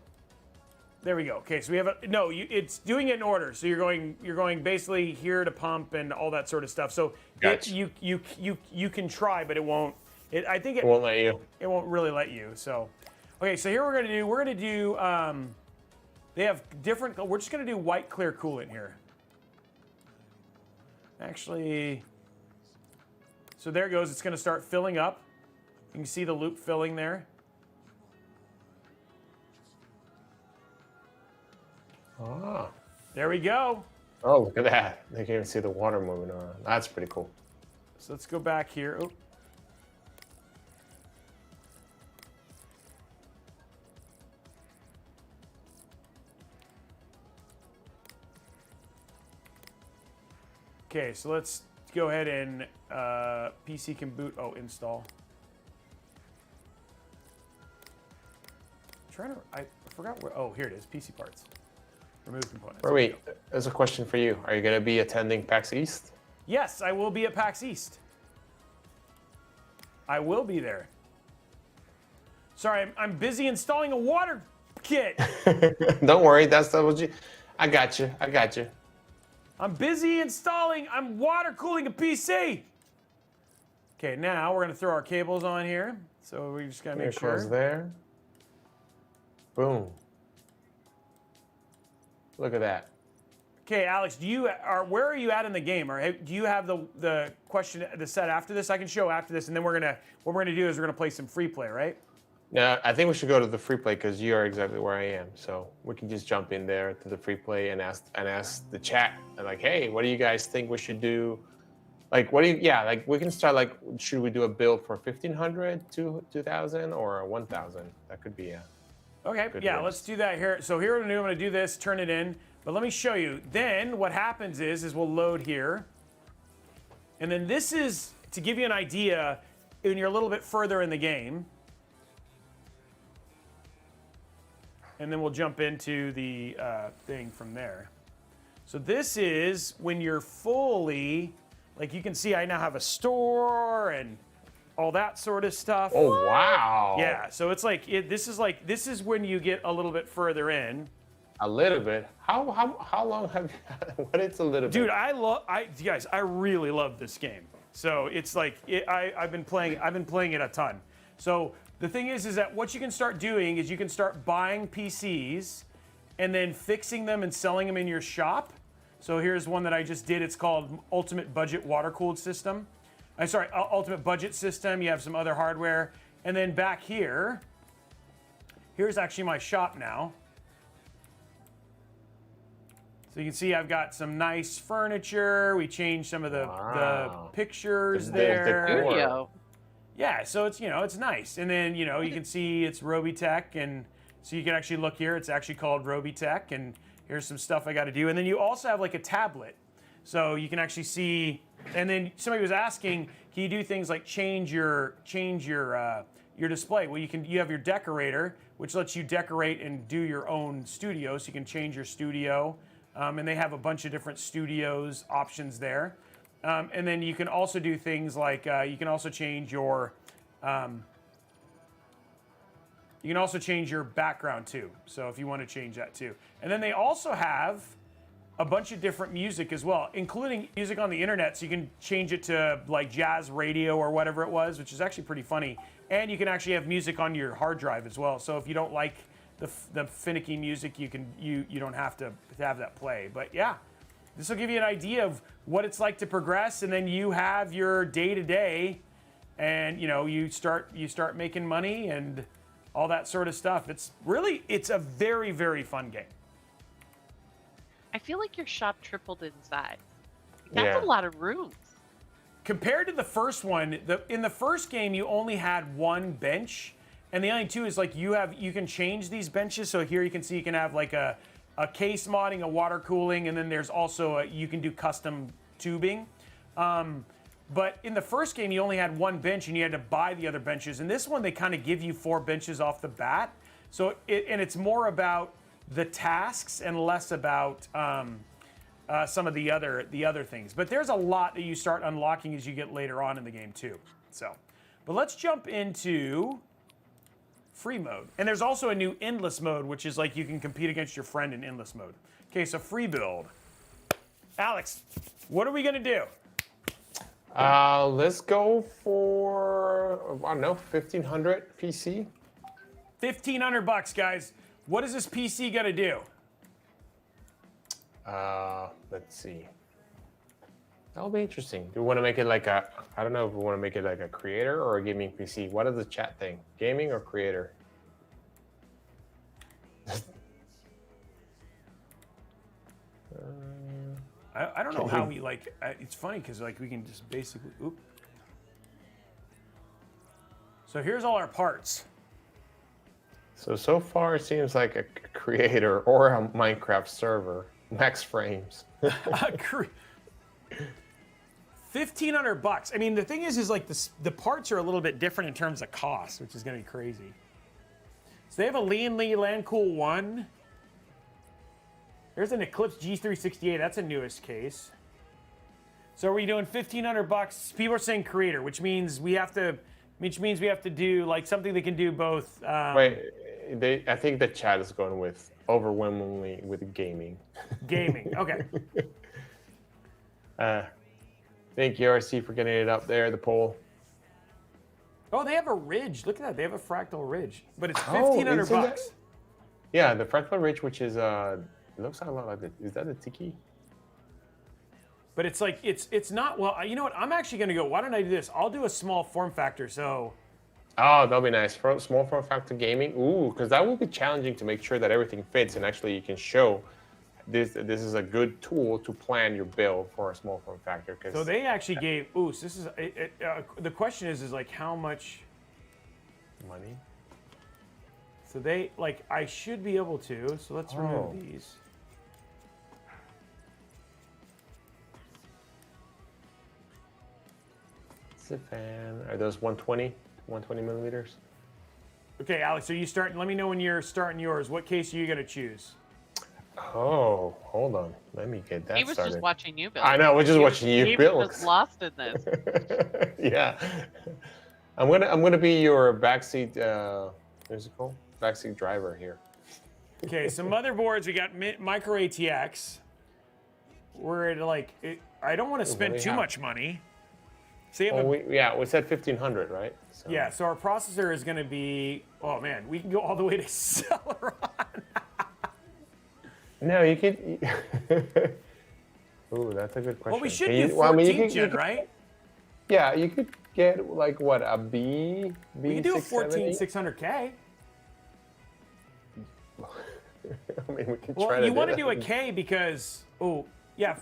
there we go. Okay, so we have it's doing it in order. So you're going basically here to pump and all that sort of stuff. So gotcha. you can try, but it won't. I think it won't let you. It won't really let you. So, okay, so here we're gonna do. They have different. We're just gonna do white clear coolant here. Actually, so there it goes. It's gonna start filling up. You can see the loop filling there. Ah. There we go. Oh, look at that. You can even see the water moving on. That's pretty cool. So let's go back here. Oh. Okay, so let's go ahead and PC can boot. Oh, install. I forgot where. Oh, here it is. PC parts. Remove components. Robey, there's a question for you. Are you going to be attending PAX East? Yes, I will be at PAX East. I will be there. Sorry, I'm busy installing a water kit. Don't worry, that's what you. I got you. I got you. I'm busy installing. I'm water cooling a PC. Okay, now we're gonna throw our cables on here. So we just gotta make sure. Close there. Boom. Look at that. Okay, Alex, where are you at in the game? Or do you have the set after this? I can show after this, and then what we're gonna do is we're gonna play some free play, right? Yeah, I think we should go to the free play because you are exactly where I am. So we can just jump in there to the free play and ask the chat and like, hey, what do you guys think we should do? Like, like we can start like, should we do a build for 1,500, 2,000, or 1,000? That could be a. Okay, yeah, let's do that here. So here I'm gonna do this, turn it in, but let me show you. Then what happens is we'll load here. And then this is, to give you an idea, when you're a little bit further in the game. And then we'll jump into the thing from there. So this is when you're fully, like you can see I now have a store and all that sort of stuff. Oh, wow. Yeah, so it's like, this is when you get a little bit further in. A little bit. How long have you? What is a little bit? Dude, guys, I really love this game. So it's like I've been playing it a ton. So the thing is that what you can start doing is you can start buying PCs and then fixing them and selling them in your shop. So here's one that I just did. It's called Ultimate Budget Water Cooled System. Ultimate Budget System. You have some other hardware. And then back here, here's actually my shop now. So you can see I've got some nice furniture. We changed some of the pictures there. Yeah, so it's, it's nice. And then, you can see it's Robeytech, and so you can actually look here. It's actually called Robeytech, and here's some stuff I got to do. And then you also have like a tablet. So you can actually see, and then somebody was asking, can you do things like change your display? Well, you have your decorator, which lets you decorate and do your own studio. So you can change your studio. And they have a bunch of different studios options there. And then you can also do things like you can also change your background too. So if you want to change that too. And then they also have a bunch of different music as well, including music on the internet. So you can change it to like jazz radio or whatever it was, which is actually pretty funny. And you can actually have music on your hard drive as well. So if you don't like the finicky music, you don't have to have that play. But yeah, this will give you an idea of what it's like to progress, and then you have your day-to-day, and you start making money and all that sort of stuff. It's a very, very fun game. I feel like your shop tripled in size. That's a lot of rooms. Compared to the first one, in the first game you only had one bench. And the only two is like you can change these benches. So here you can see you can have like a case modding, a water cooling, and then there's also you can do custom tubing. But in the first game you only had one bench and you had to buy the other benches. In this one they kind of give you 4 benches off the bat. So it's more about the tasks and less about some of the other things. But there's a lot that you start unlocking as you get later on in the game too. So, but let's jump into free mode. And there's also a new endless mode, which is like you can compete against your friend in endless mode. Okay, so free build. Alex, what are we gonna do? Let's go for, I don't know, 1,500 PC. $1,500, guys. What is this PC gonna do? Let's see. That'll be interesting. Do we want to make it like I don't know if we want to make it like a creator or a gaming PC. What is the chat thing? Gaming or creator? I don't know how we like, it's funny because like we can just basically, So here's all our parts. So far it seems like a creator or a Minecraft server. Max frames. $1,500. I mean, the thing is like the parts are a little bit different in terms of cost, which is going to be crazy. So they have a Lian Li Lancool 1. There's an Eclipse G368. That's a newest case. So are we doing $1,500? People are saying creator, which means we have to do like something that can do both. Wait, I think the chat is going with overwhelmingly with gaming. Gaming. Okay. Thank you, RC, for getting it up there, the poll. Oh, they have a ridge. Look at that. They have a fractal ridge, but it's $1,500. Yeah, the fractal ridge, which is it looks a lot like it. Is that a tiki? But it's like it's not. Well, you know what? I'm actually gonna go. Why don't I do this? I'll do a small form factor. So. Oh, that'll be nice. For small form factor gaming. Ooh, because that will be challenging to make sure that everything fits and actually you can show. This is a good tool to plan your build for a small form factor. So they actually gave. Ooh, so this is the question is like how much money? So they like I should be able to. So let's remove these. Fan. Are those 120 millimeters? Okay, Alex. So you start. Let me know when you're starting yours. What case are you gonna choose? Oh, hold on. Let me get that started. He was just watching you build. I know, we're just watching you build. He was lost in this. Yeah. I'm gonna be your backseat backseat driver here. Okay, so motherboards, we got micro ATX. We're at like, I don't want to spend too much money. So you have we said 1500, right? So. Yeah, so our processor is going to be, oh man, we can go all the way to Celeron. No, you could. Ooh, that's a good question. Well, we should do 14th gen, right? Yeah, you could get like what, a B? We can do a 14600K. I mean, we can try Well, you want to do a K because, oh, yeah,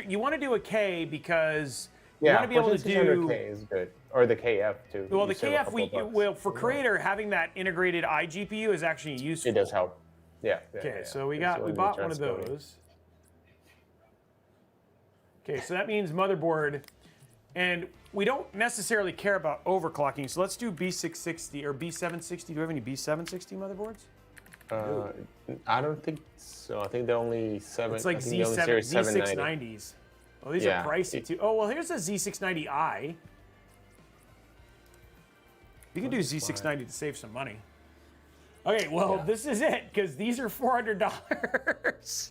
you want to do a K because you want to be able to do. K is good, or the KF too. Well, the KF, for Creator, having that integrated iGPU is actually useful. It does help. Yeah. Okay, so we bought one of those. Okay, so that means motherboard, and we don't necessarily care about overclocking. So let's do B660 or B760. Do we have any B760 motherboards? I don't think so. I think they're only seven. It's like Z690s. Oh, these are pricey too. Oh, well, here's a Z690i. You can do Z690 to save some money. Okay, well, this is it, because these are $400.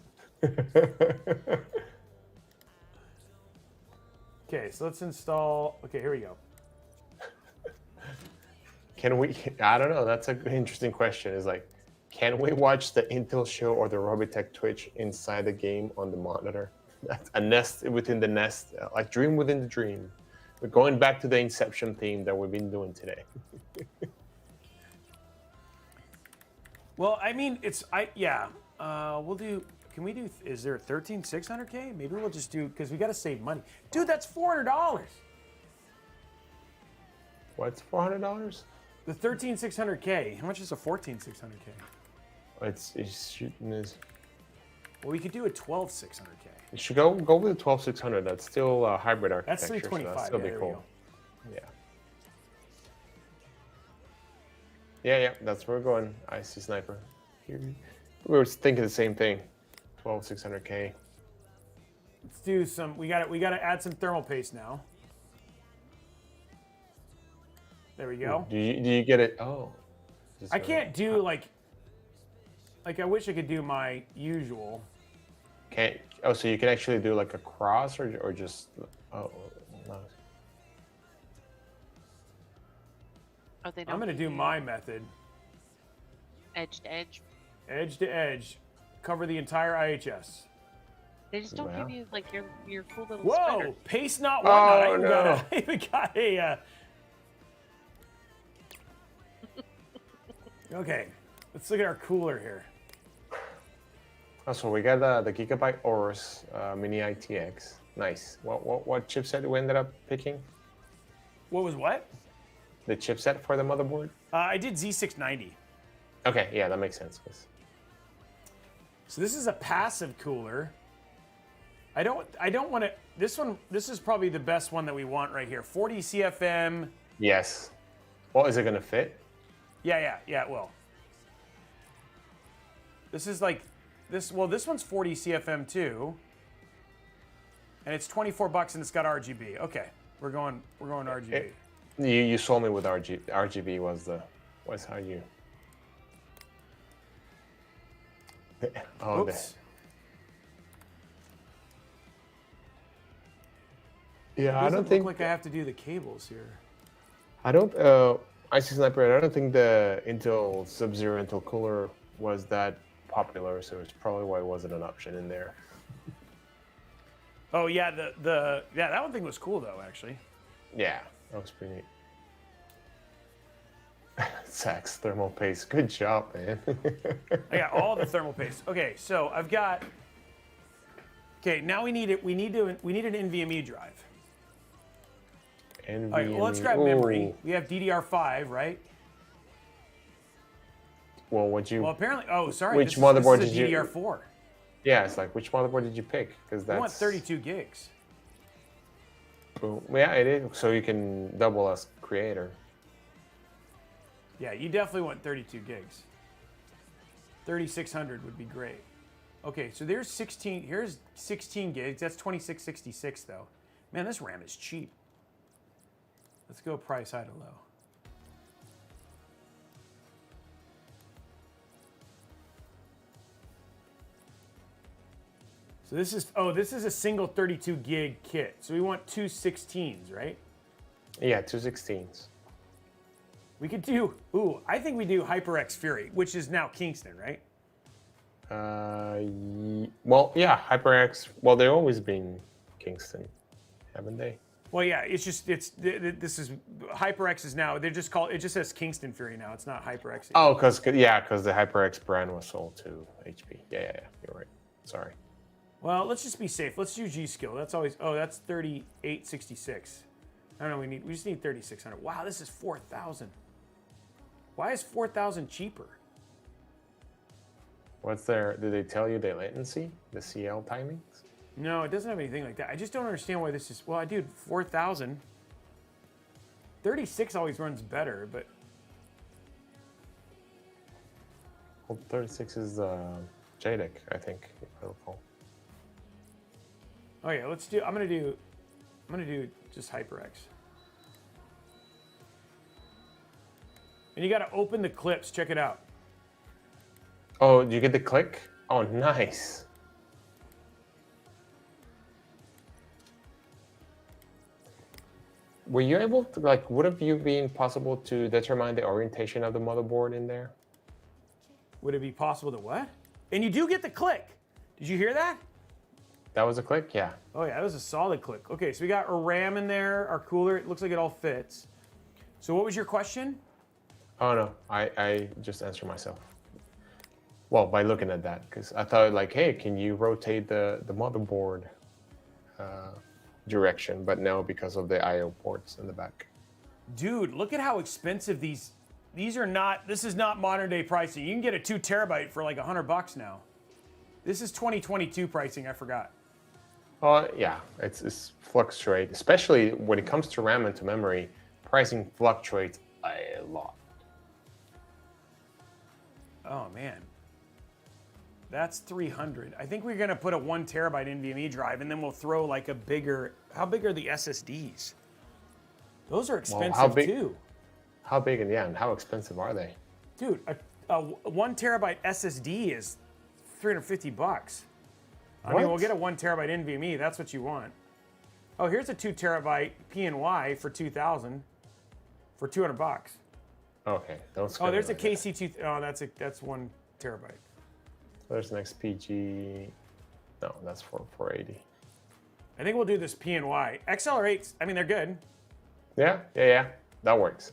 Okay, so let's install. Okay, here we go. Can we? I don't know. That's an interesting question. Is like, can we watch the Intel show or the Robeytech Twitch inside the game on the monitor? That's a nest within the nest, like dream within the dream. We're going back to the Inception theme that we've been doing today. Well, I mean, we'll do. Can we do? Is there a 13600K? Maybe we'll just do, because we got to save money, dude. That's $400. What's $400? The 13600K. How much is a 14600K? It's shooting is. Well, we could do a 12600K. You should go with the 12600. That's still a hybrid architecture. That's 325. So that's still Yeah, be there cool. we go. Yeah, that's where we're going. IC Sniper. Here. We were thinking the same thing. 12600K. Let's do some. We got to add some thermal paste now. There we go. Do you get it? Oh. I can't do like I wish I could do my usual. Can't. Oh, so you can actually do like a cross or just. Oh, no. Oh, they don't. I'm gonna do my method. Edge to edge. Edge to edge, cover the entire IHS. They just don't give you like your cool little. Whoa! Spreader. Paste not whatnot. Oh, I even got a. Okay, let's look at our cooler here. Oh, so we got the Gigabyte Aorus Mini ITX. Nice. What chipset we ended up picking? What was what? The chipset for the motherboard? I did Z690. Okay, yeah, that makes sense. So this is a passive cooler. I don't want to. This is probably the best one that we want right here. 40 CFM. Yes. Well, is it gonna fit? Yeah, it will. This is like this. Well, this one's 40 CFM too, and it's $24 and it's got RGB. Okay, we're going RGB. You sold me with RGB was how you. Oh, oops. Yeah, I don't think. Look like I have to do the cables here. I don't. IC Sniper. I don't think the Intel Sub-Zero Intel cooler was that popular, so it's probably why it wasn't an option in there. Oh yeah, that one thing was cool though, actually. Yeah, that was pretty neat. Sax thermal paste. Good job, man. I got all the thermal paste. Okay, so I've got. Okay, now we need an NVMe drive. NVMe. All right, well, let's grab memory. We have DDR5, right? Well, Well, apparently. Oh, sorry. Which motherboard this is did you? DDR4. Yeah, it's like which motherboard did you pick? Because that's. I want 32 gigs. Boom. Yeah, it is. So you can double as creator. Yeah, you definitely want 32 gigs. 3600 would be great. Okay, so there's 16. Here's 16 gigs. That's 2666 though. Man, this RAM is cheap. Let's go price high to low. So this is a single 32 gig kit. So we want two 16s, right? Yeah, two 16s. We could do, I think we do HyperX Fury, which is now Kingston, right? Well, yeah, HyperX. Well, they've always been Kingston, haven't they? Well, yeah, this is HyperX is now, it just says Kingston Fury now. It's not HyperX. Oh, because the HyperX brand was sold to HP. Yeah, you're right. Sorry. Well, let's just be safe. Let's do G-Skill. That's always, that's 3866. I don't know, we just need 3600. Wow, this is 4,000. Why is 4,000 cheaper? Did they tell you the latency, the CL timings? No, it doesn't have anything like that. I just don't understand why this is, well, dude, 4,000. 36 always runs better, but. Well, 36 is JDEC, I think, if I recall. Oh yeah, I'm gonna do just HyperX. And you gotta open the clips, check it out. Oh, you get the click? Oh, nice. Were you able to, would have you been possible to determine the orientation of the motherboard in there? Would it be possible to what? And you do get the click. Did you hear that? That was a click? Yeah. Oh yeah, that was a solid click. Okay, so we got our RAM in there, our cooler. It looks like it all fits. So what was your question? Oh no, I just answered myself. Well, by looking at that, because I thought hey, can you rotate the motherboard direction? But no, because of the I/O ports in the back. Dude, look at how expensive these are not. This is not modern day pricing. You can get a 2 terabyte for like $100 now. This is 2022 pricing. I forgot. Oh yeah, it's fluctuate, especially when it comes to RAM and to memory. Pricing fluctuates a lot. Oh man, that's 300. I think we're gonna put a 1 terabyte NVMe drive, and then we'll throw like a bigger. How big are the SSDs? Those are expensive too. How big and how expensive are they? Dude, a 1 terabyte SSD is $350. I mean, we'll get a 1 terabyte NVMe. That's what you want. Oh, here's a 2 terabyte PNY for 2,000 for $200. Okay, don't. Oh, there's a KC2. Oh, that's 1 terabyte. There's an XPG. No, that's for 480. I think we'll do this PNY. XLR8s, I mean, they're good. Yeah. That works.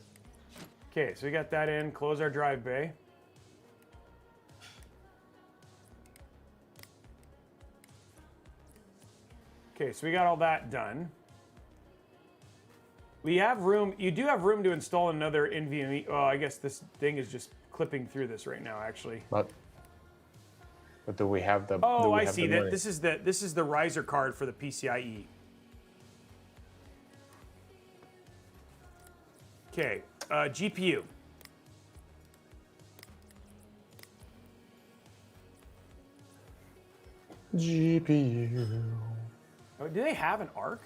Okay, so we got that in. Close our drive bay. Okay, so we got all that done. We have room. You do have room to install another NVMe. Oh, I guess this thing is just clipping through this right now, actually. But do we have the? Oh, I see that. This is the riser card for the PCIe. Okay, GPU. GPU. Oh, do they have an ARC?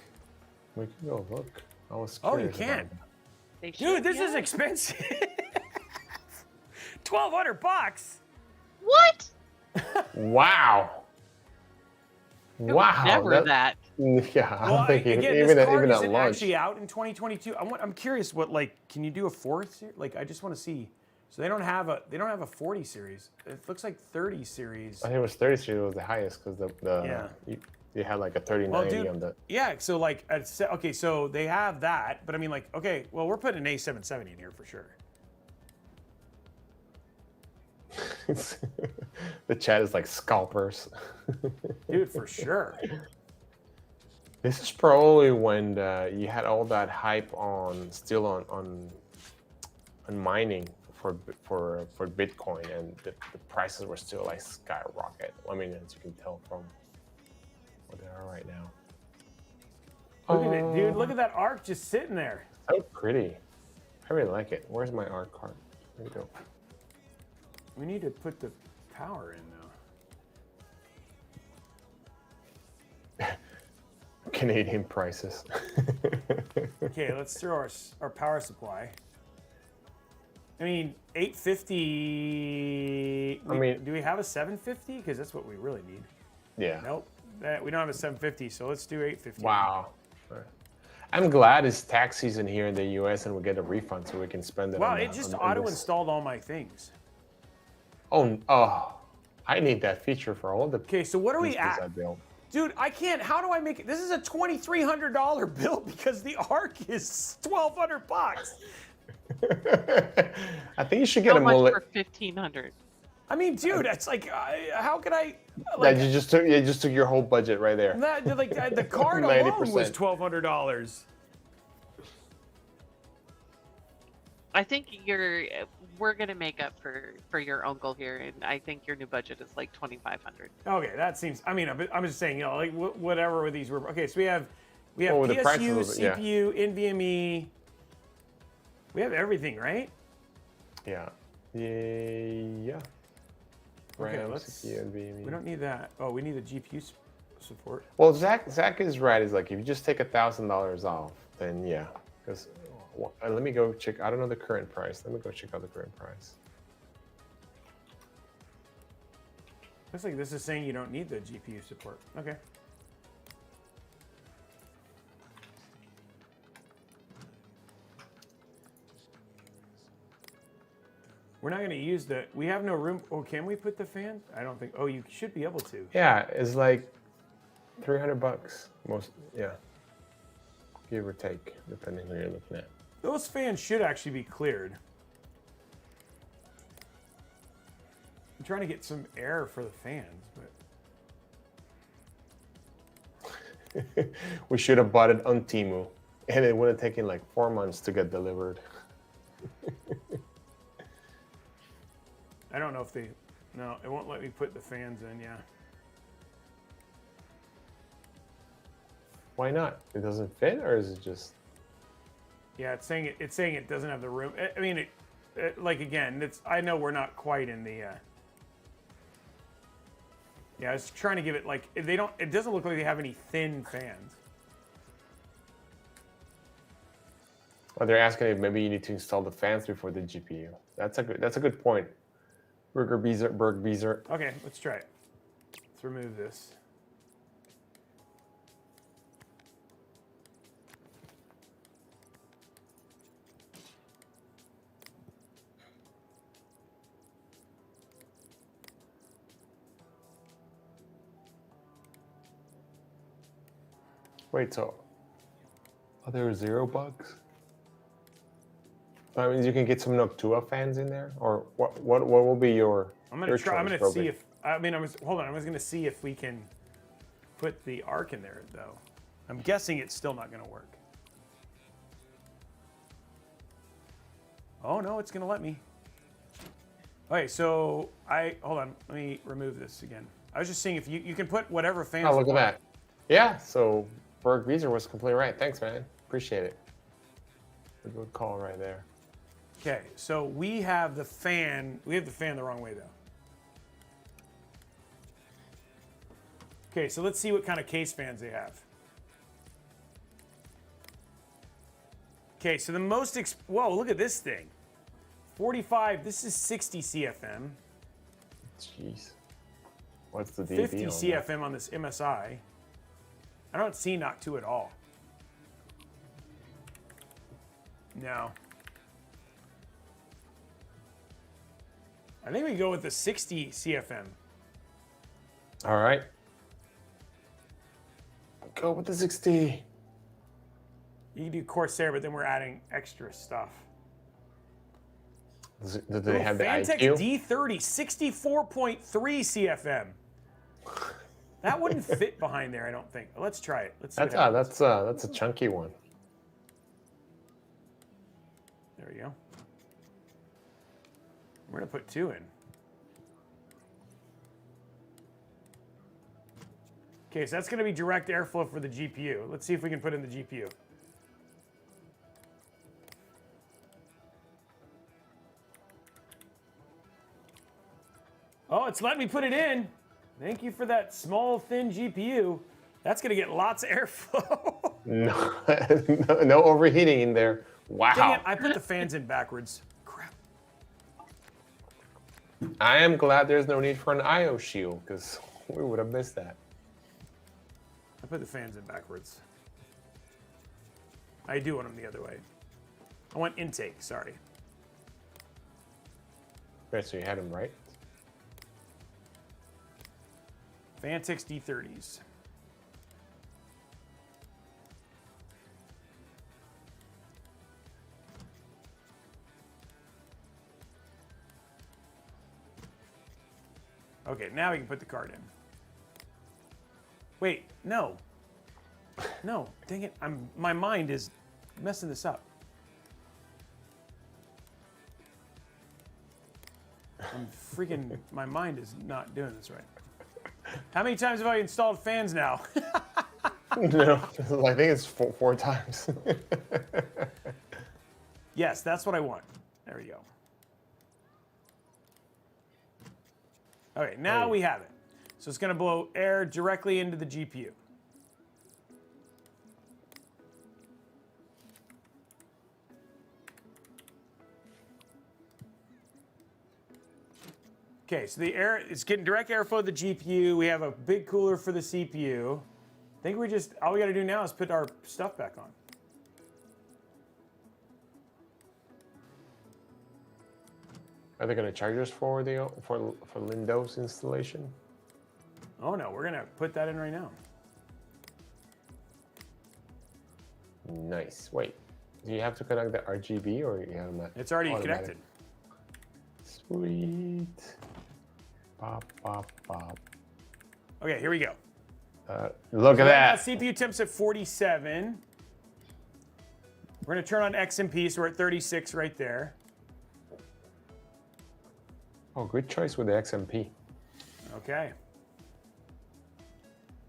We can go look. I was Oh, you curious can. about Dude, this is expensive. $1,200. What? that. Wow. Wow. Never that. Yeah, I Well, don't think again, even this card at isn't launch. actually out in 2022. I'm curious what can you do a 4th? I just want to see. So they don't have a 40 series. It looks like 30 series. I think it was 30 series was the highest because you had like a 3090 on the. Yeah, so okay, so they have that, but I mean okay, well we're putting an A770 in here for sure. The chat is like scalpers. Dude, for sure. This is probably when you had all that hype on mining for Bitcoin, and the prices were still like skyrocket. I mean, as you can tell from what they are right now. Look at it, dude. Look at that ARC just sitting there. So pretty. I really like it. Where's my ARC card? There we go. We need to put the power in though. Canadian prices. Okay, let's throw our power supply. I mean, 850. Do we have a 750? Because that's what we really need. Yeah. Nope. we don't have a 750, so let's do 850. Wow. I'm glad it's tax season here in the U.S. and we get a refund so we can spend it. Wow, on it just auto-installed all my things. Oh, I need that feature for all the. Okay, so what are we pieces at? I built. Dude, I can't. How do I make it? This is a $2,300 bill because the arc is $1,200. I think you should get How a much mullet. for 1,500? I mean, dude, it's like, how could I? Like, you just took your whole budget right there. The card alone was 90%. $1,200. I think we're gonna make up for your uncle here, and I think your new budget is like 2,500. Okay, that seems. I mean, I'm just saying, like whatever these were. Okay, so we have the PSU, prices, yeah. CPU, NVMe. We have everything, right? Yeah. Yeah. Okay, RAM, let's. CPU, NVMe. We don't need that. Oh, we need the GPU support. Well, Zach is right. Is like if you just take $1,000 off, then yeah. Because let me go check. I don't know the current price. Let me go check out the current price. Looks like this is saying you don't need the GPU support. Okay. We're not going to use we have no room. Oh, can we put the fan? I don't think. Oh, you should be able to. Yeah, it's like $300 most. Yeah, give or take, depending who you're looking at. Those fans should actually be cleared. I'm trying to get some air for the fans, but We should have bought it on Temu, and it would have taken like 4 months to get delivered. I don't know if no, it won't let me put the fans in, yeah. Why not? It doesn't fit, or is it just? Yeah, it's saying it doesn't have the room. I mean, like again, I know we're not quite in the. Yeah, I was trying to give it like they don't. It doesn't look like they have any thin fans. Well, they're asking if maybe you need to install the fans before the GPU. That's a good point. Berg Beezer. Okay, let's try it. Let's remove this. Wait, so are there 0 bugs? That means you can get some Noctua fans in there, or what will be your? I'm gonna try. I'm gonna see if. I mean, hold on. I was gonna see if we can put the arc in there, though. I'm guessing it's still not gonna work. Oh no, it's gonna let me. Okay, so hold on. Let me remove this again. I was just seeing if you can put whatever fans. Oh, look at that. Yeah. So Berg Beezer was completely right. Thanks, man. Appreciate it. A good call right there. Okay, so we have the fan. We have the fan the wrong way, though. Okay, so let's see what kind of case fans they have. Okay, so the most, whoa, look at this thing. 45, this is 60 CFM. Jeez. What's the DB 50 on CFM on this MSI. I don't see Knock 2 at all. No. I think we go with the 60 CFM. All right. Go with the 60. You can do Corsair, but then we're adding extra stuff. Do they have the Fantex IQ? D30, 64.3 CFM. That wouldn't fit behind there, I don't think. Let's try it. Let's see what happens. That's a chunky one. There we go. We're gonna put 2 in. Okay, so that's gonna be direct airflow for the GPU. Let's see if we can put in the GPU. Oh, it's letting me put it in. Thank you for that small, thin GPU. That's gonna get lots of airflow. No overheating in there. Wow. Dang it, I put the fans in backwards. Crap. I am glad there's no need for an IO shield, because we would have missed that. I put the fans in backwards. I do want them the other way. I want intake, sorry. Right, so you had them right? Fantix D30s. Okay, now we can put the card in. Wait, no. No, dang it. My mind is messing this up. My mind is not doing this right. How many times have I installed fans now? No, I think it's four times. Yes, that's what I want. There we go. Okay, now we have it. So it's going to blow air directly into the GPU. Okay, so the air, it's getting direct airflow to the GPU. We have a big cooler for the CPU. I think all we got to do now is put our stuff back on. Are they going to charge us for Lindo's installation? Oh no, we're going to put that in right now. Nice. Wait, do you have to connect the RGB or you have that? It's already automatic? connected. Sweet. Pop, pop, pop. Okay, here we go. Look at that. CPU temps at 47. We're going to turn on XMP, so we're at 36 right there. Oh, good choice with the XMP. Okay.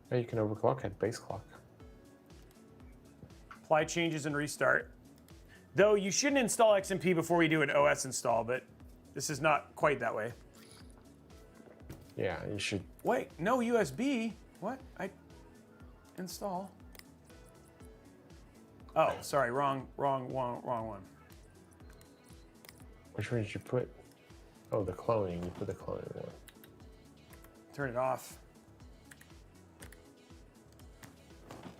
Now you can overclock at base clock. Apply changes and restart. Though you shouldn't install XMP before we do an OS install, but this is not quite that way. Yeah, you should. Wait, no USB. What? Install. Oh, sorry, wrong one. Which one did you put? Oh, the cloning. You put the cloning one. Turn it off.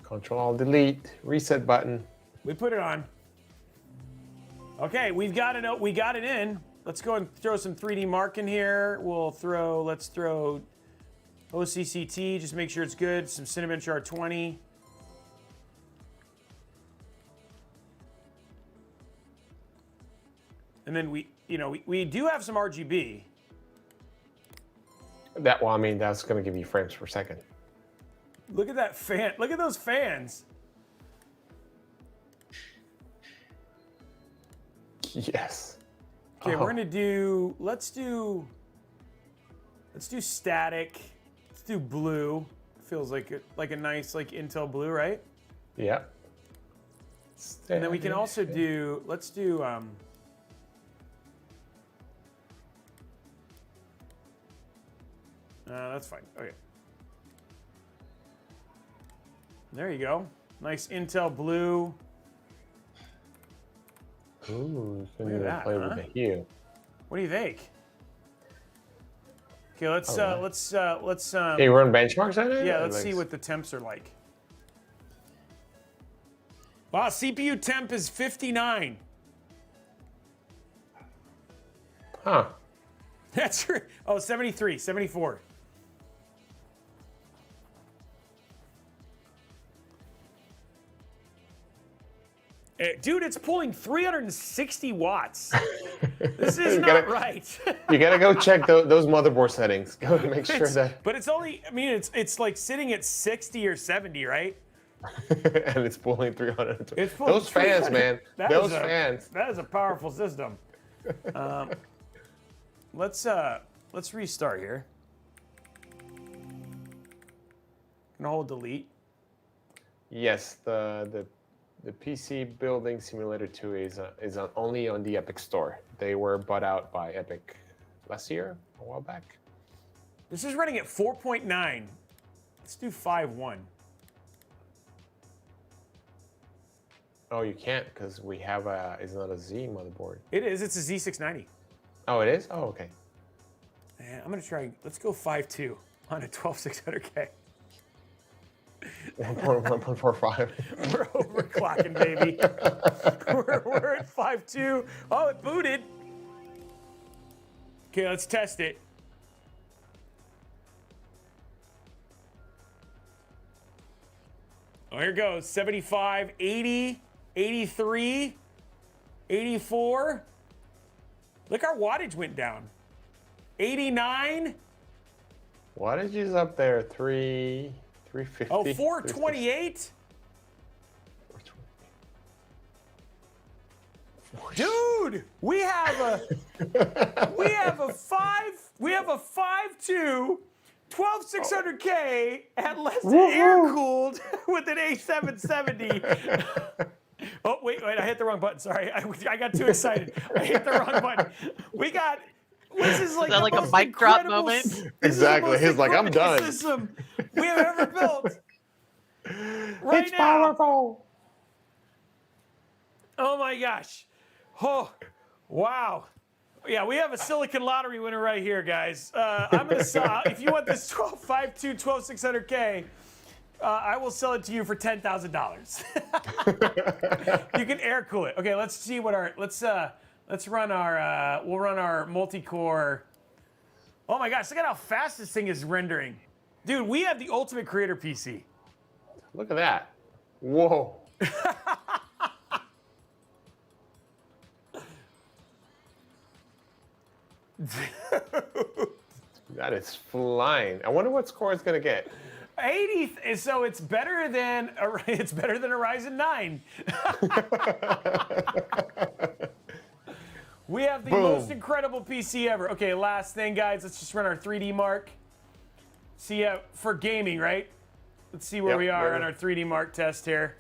Control-Alt-Delete. Reset button. We put it on. Okay, we got it in. Let's go and throw some 3D Mark in here. Let's throw OCCT, just make sure it's good. Some Cinebench R20. And then we do have some RGB. Well, I mean, that's going to give you frames per second. Look at that fan. Look at those fans. Yes. Okay, we're gonna do. Let's do static. Let's do blue. Feels like a nice Intel blue, right? Yeah. And then we can also do. Let's do. That's fine. Okay. There you go. Nice Intel blue. Ooh, you can Look at even that, play huh? with the hue. What do you think? Okay, let's Hey, you run benchmarks on it? yeah, let's see what the temps are like. Wow, CPU temp is 59. Huh. That's right. Oh, 73, 74. Dude, it's pulling 360 watts. This is not right. You gotta go check those motherboard settings. Go make sure that. But it's only, I mean, it's like sitting at 60 or 70, right? And it's pulling 300. It's pulling Those fans, man. Those fans. That is a powerful system. Let's restart here. Gonna hold delete. Yes, the PC Building Simulator 2 is only on the Epic Store. They were bought out by Epic last year, a while back. This is running at 4.9. Let's do 5.1. Oh, you can't because we have it's not a Z motherboard. It is. It's a Z690. Oh, it is? Oh, okay. Man, I'm gonna try. Let's go 5.2 on a 12600K. 1.45. We're overclocking, baby. we're at 5.2. Oh, it booted. Okay, let's test it. Oh, here goes. 75, 80, 83, 84. Look, our wattage went down. 89. Wattage is up there. 350. Oh, 428. Dude, we have a 5.2 12600K at less than air cooled with an A770. Oh, wait, I hit the wrong button. Sorry, I got too excited. I hit the wrong button. This is like, a mic drop moment? Exactly. He's like, I'm done. System we have ever built. Right It's now. powerful. Oh my gosh. Oh, wow. Yeah, we have a silicon lottery winner right here, guys. I'm gonna sell. If you want this 5.2 12600K, I will sell it to you for $10,000. You can air cool it. Okay, let's see what our let's run our we'll run our multi-core. Oh my gosh, look at how fast this thing is rendering. Dude, we have the ultimate creator PC. Look at that. Whoa. That is flying. I wonder what score it's gonna get. 80. So it's better than a Ryzen 9. We have the most incredible PC ever. Okay, last thing, guys. Let's just run our 3D mark. See, for gaming, right? Let's see where we are on our 3D mark test here.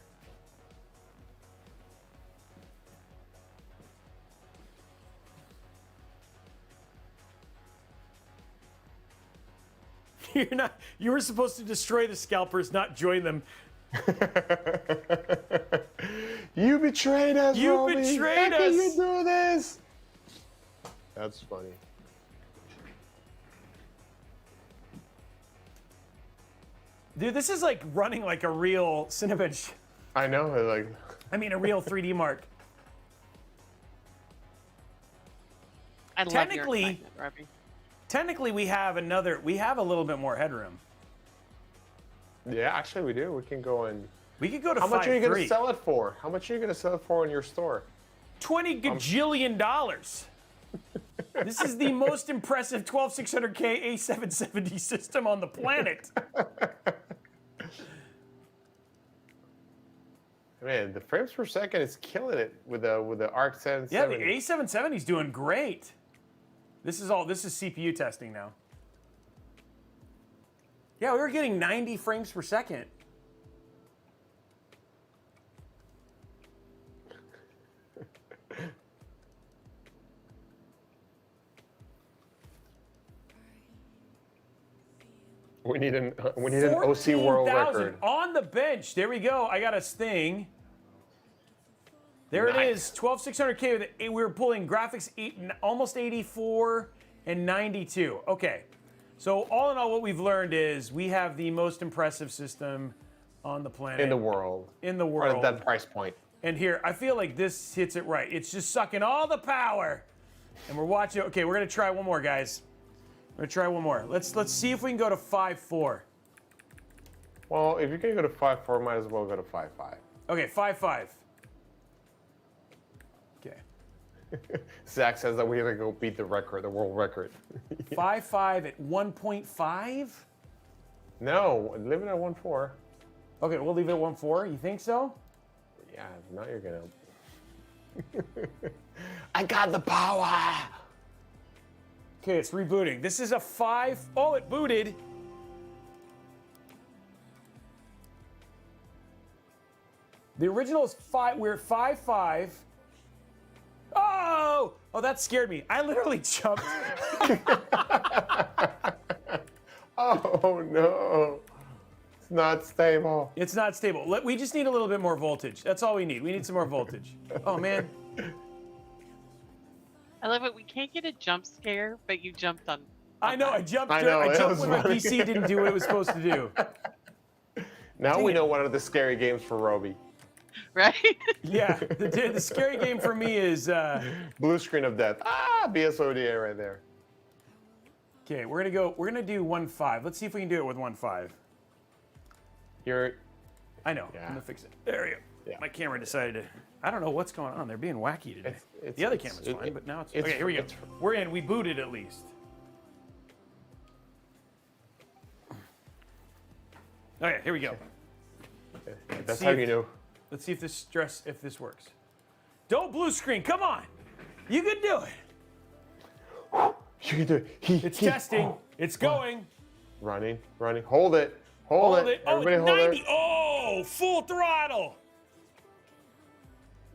You were supposed to destroy the scalpers, not join them. You betrayed us, You Robey. betrayed How us. can you do this? That's funny. Dude, this is like running like a real Cinebench. I know, like. I mean, a real 3D mark. I love Technically- your excitement, Robey. Technically, we have a little bit more headroom. Yeah, actually, we do. We can go and. We could go to How much are you going 5.3. to sell it for? How much are you going to sell it for in your store? $20 gajillion. This is the most impressive 12600K A770 system on the planet. Man, the frames per second is killing it with the Arc 770. Yeah, the A770 is doing great. This is CPU testing now. Yeah, we were getting 90 frames per second. We need an OC world 14,000 record. on the bench. There we go. I got a thing. There it is. 12600K. We were pulling graphics almost 84 and 92. Okay. So all in all, what we've learned is we have the most impressive system on the planet. In the world. In the Or world. at that price point. And here, I feel like this hits it right. It's just sucking all the power. And we're watching. Okay, we're gonna try one more, guys. We're gonna try one more. Let's see if we can go to 5.4. Well, if you're gonna go to 5.4, might as well go to 5.5. Okay, 5.5. Okay. Zach says that we're gonna go beat the record, the world record. 5.5 at 1.5. No, leave it at 1.4. Okay, we'll leave it at 1.4. You think so? Yeah, now you're gonna. I got the power. Okay, it's rebooting. This is a 5. Oh, it booted. The original is 5. We're at 5.5. Oh! Oh, that scared me. I literally jumped. Oh no. It's not stable. It's not stable. We just need a little bit more voltage. That's all we need. We need some more voltage. Oh, man. I love it. We can't get a jump scare, but you jumped on. I know. I jumped. I know, I it jumped was when my funny. PC didn't do what it was supposed to do. Now we know what are the scary games for Robey. Right? Yeah, the scary game for me is... Blue screen of death. Ah, BSODA right there. Okay, we're gonna do 1.5. Let's see if we can do it with 1.5. I know, Yeah. I'm gonna fix it. There we go. Yeah. My camera decided to, I don't know what's going on. They're being wacky today. The other camera's fine, but now it's okay, here we go. We're in, we booted at least. Okay, here we go. Okay. That's how you know. Let's see if this works. Don't blue screen, come on! You can do it! You can do it. It's testing, it's going. Running. Hold it. Hold it. Oh, Everybody it's hold 90. it. Oh, full throttle.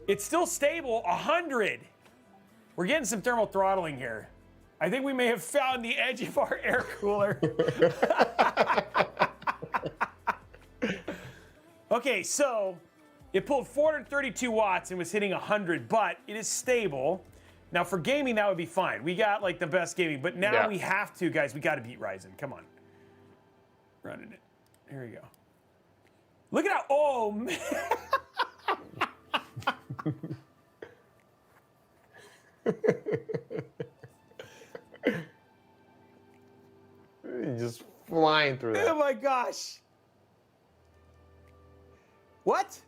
It's still stable, 100. We're getting some thermal throttling here. I think we may have found the edge of our air cooler. Okay, so it pulled 432 watts and was hitting 100, but it is stable. Now for gaming, that would be fine. We got like the best gaming, but now we have to, guys, we got to beat Ryzen. Come on. Running it. Here we go. Look at how, oh man. Just flying through that. Oh my gosh. What?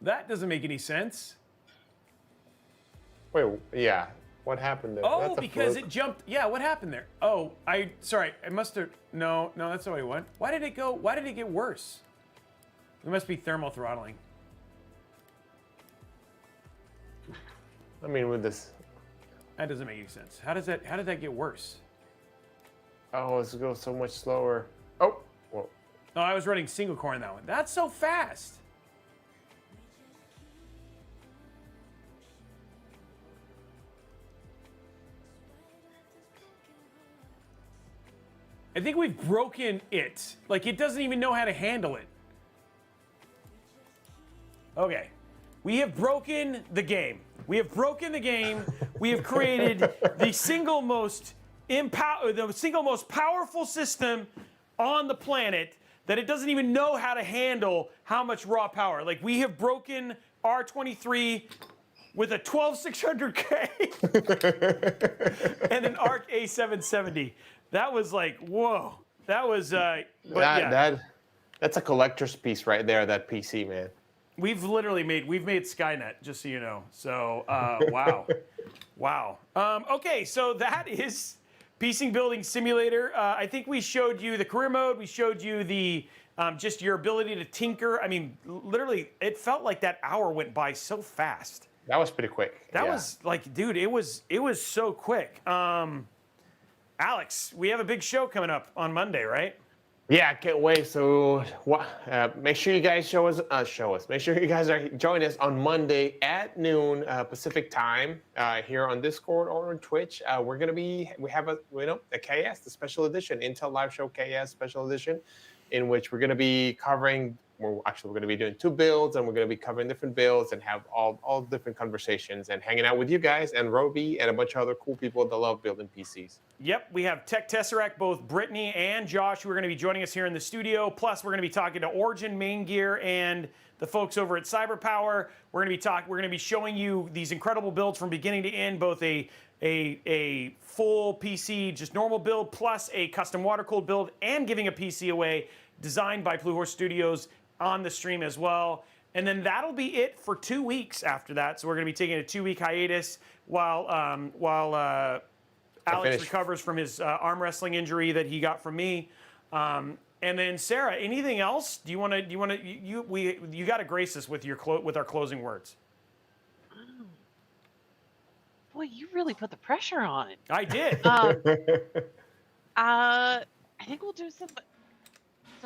That doesn't make any sense. Wait, yeah. What happened there? Oh, because it jumped. Yeah, what happened there? Oh, sorry, I must have, no, that's not what I want. Why did it get worse? It must be thermal throttling. I mean, with this. That doesn't make any sense. How did that get worse? Oh, it's go so much slower. Oh, well. No, I was running single core in that one. That's so fast. I think we've broken it. Like, it doesn't even know how to handle it. Okay. We have broken the game. We have broken the game. We have created the single most powerful system on the planet that it doesn't even know how to handle how much raw power. Like, we have broken R23 with a 12600K and an ARC A770. That was like, whoa. That was, that's a collector's piece right there, that PC, man. We've made Skynet, just so you know. So, wow. Wow. Okay, so that is Piecing Building Simulator. I think we showed you the career mode. We showed you the, just your ability to tinker. I mean, literally, it felt like that hour went by so fast. That was pretty quick. That was like, dude, it was so quick. Alex, we have a big show coming up on Monday, right? Yeah, I can't wait. So make sure you guys show us. Make sure you guys join us on Monday at noon Pacific time here on Discord or on Twitch. We have a KS, the special edition, Intel Live Show KS special edition, in which we're going to be covering. We're going to be doing 2 builds, and we're going to be covering different builds and have all different conversations and hanging out with you guys and Robey and a bunch of other cool people that love building PCs. Yep, we have Tech Tesseract, both Brittany and Josh, who are going to be joining us here in the studio. Plus, we're going to be talking to Origin, Main Gear, and the folks over at CyberPower. We're going to be showing you these incredible builds from beginning to end, both a full PC, just normal build, plus a custom water-cooled build, and giving a PC away designed by Blue Horse Studios on the stream as well. And then that'll be it for 2 weeks after that. So we're going to be taking a 2-week hiatus while Alex recovers from his arm wrestling injury that he got from me. And then Sarah, anything else? You got to grace us with our closing words. Boy, you really put the pressure on. I did. I think we'll do some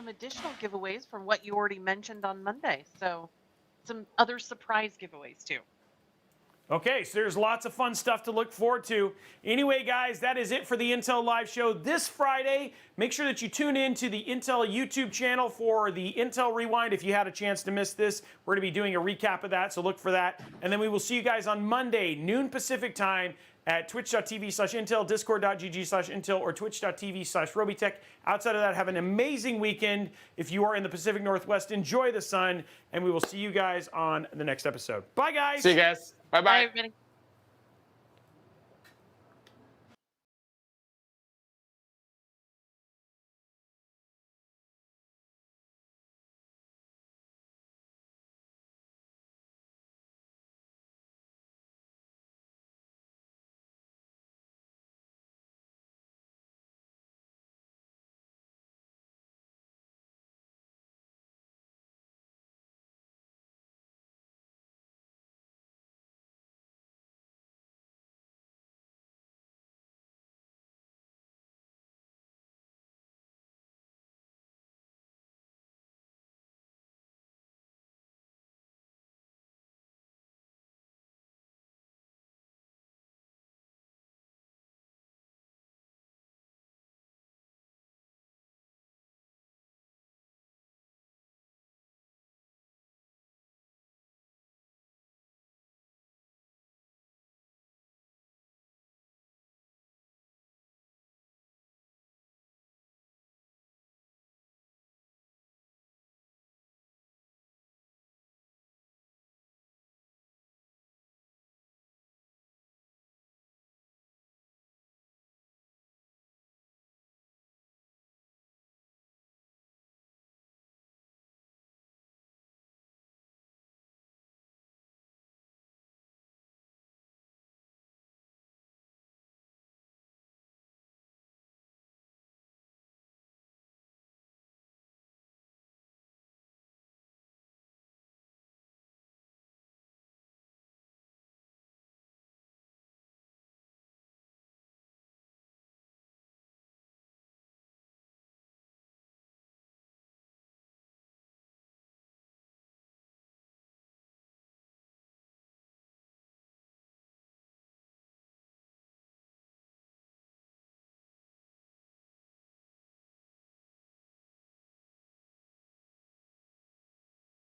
additional giveaways from what you already mentioned on Monday. So some other surprise giveaways too. Okay, so there's lots of fun stuff to look forward to. Anyway, guys, that is it for the Intel Live Show this Friday. Make sure that you tune in to the Intel YouTube channel for the Intel Rewind if you had a chance to miss this. We're going to be doing a recap of that, so look for that. And then we will see you guys on Monday, noon Pacific time, at twitch.tv/Intel, discord.gg/Intel, or twitch.tv/Robeytech. Outside of that, have an amazing weekend. If you are in the Pacific Northwest, enjoy the sun, and we will see you guys on the next episode. Bye, guys. See you guys. Bye-bye. Bye, everybody.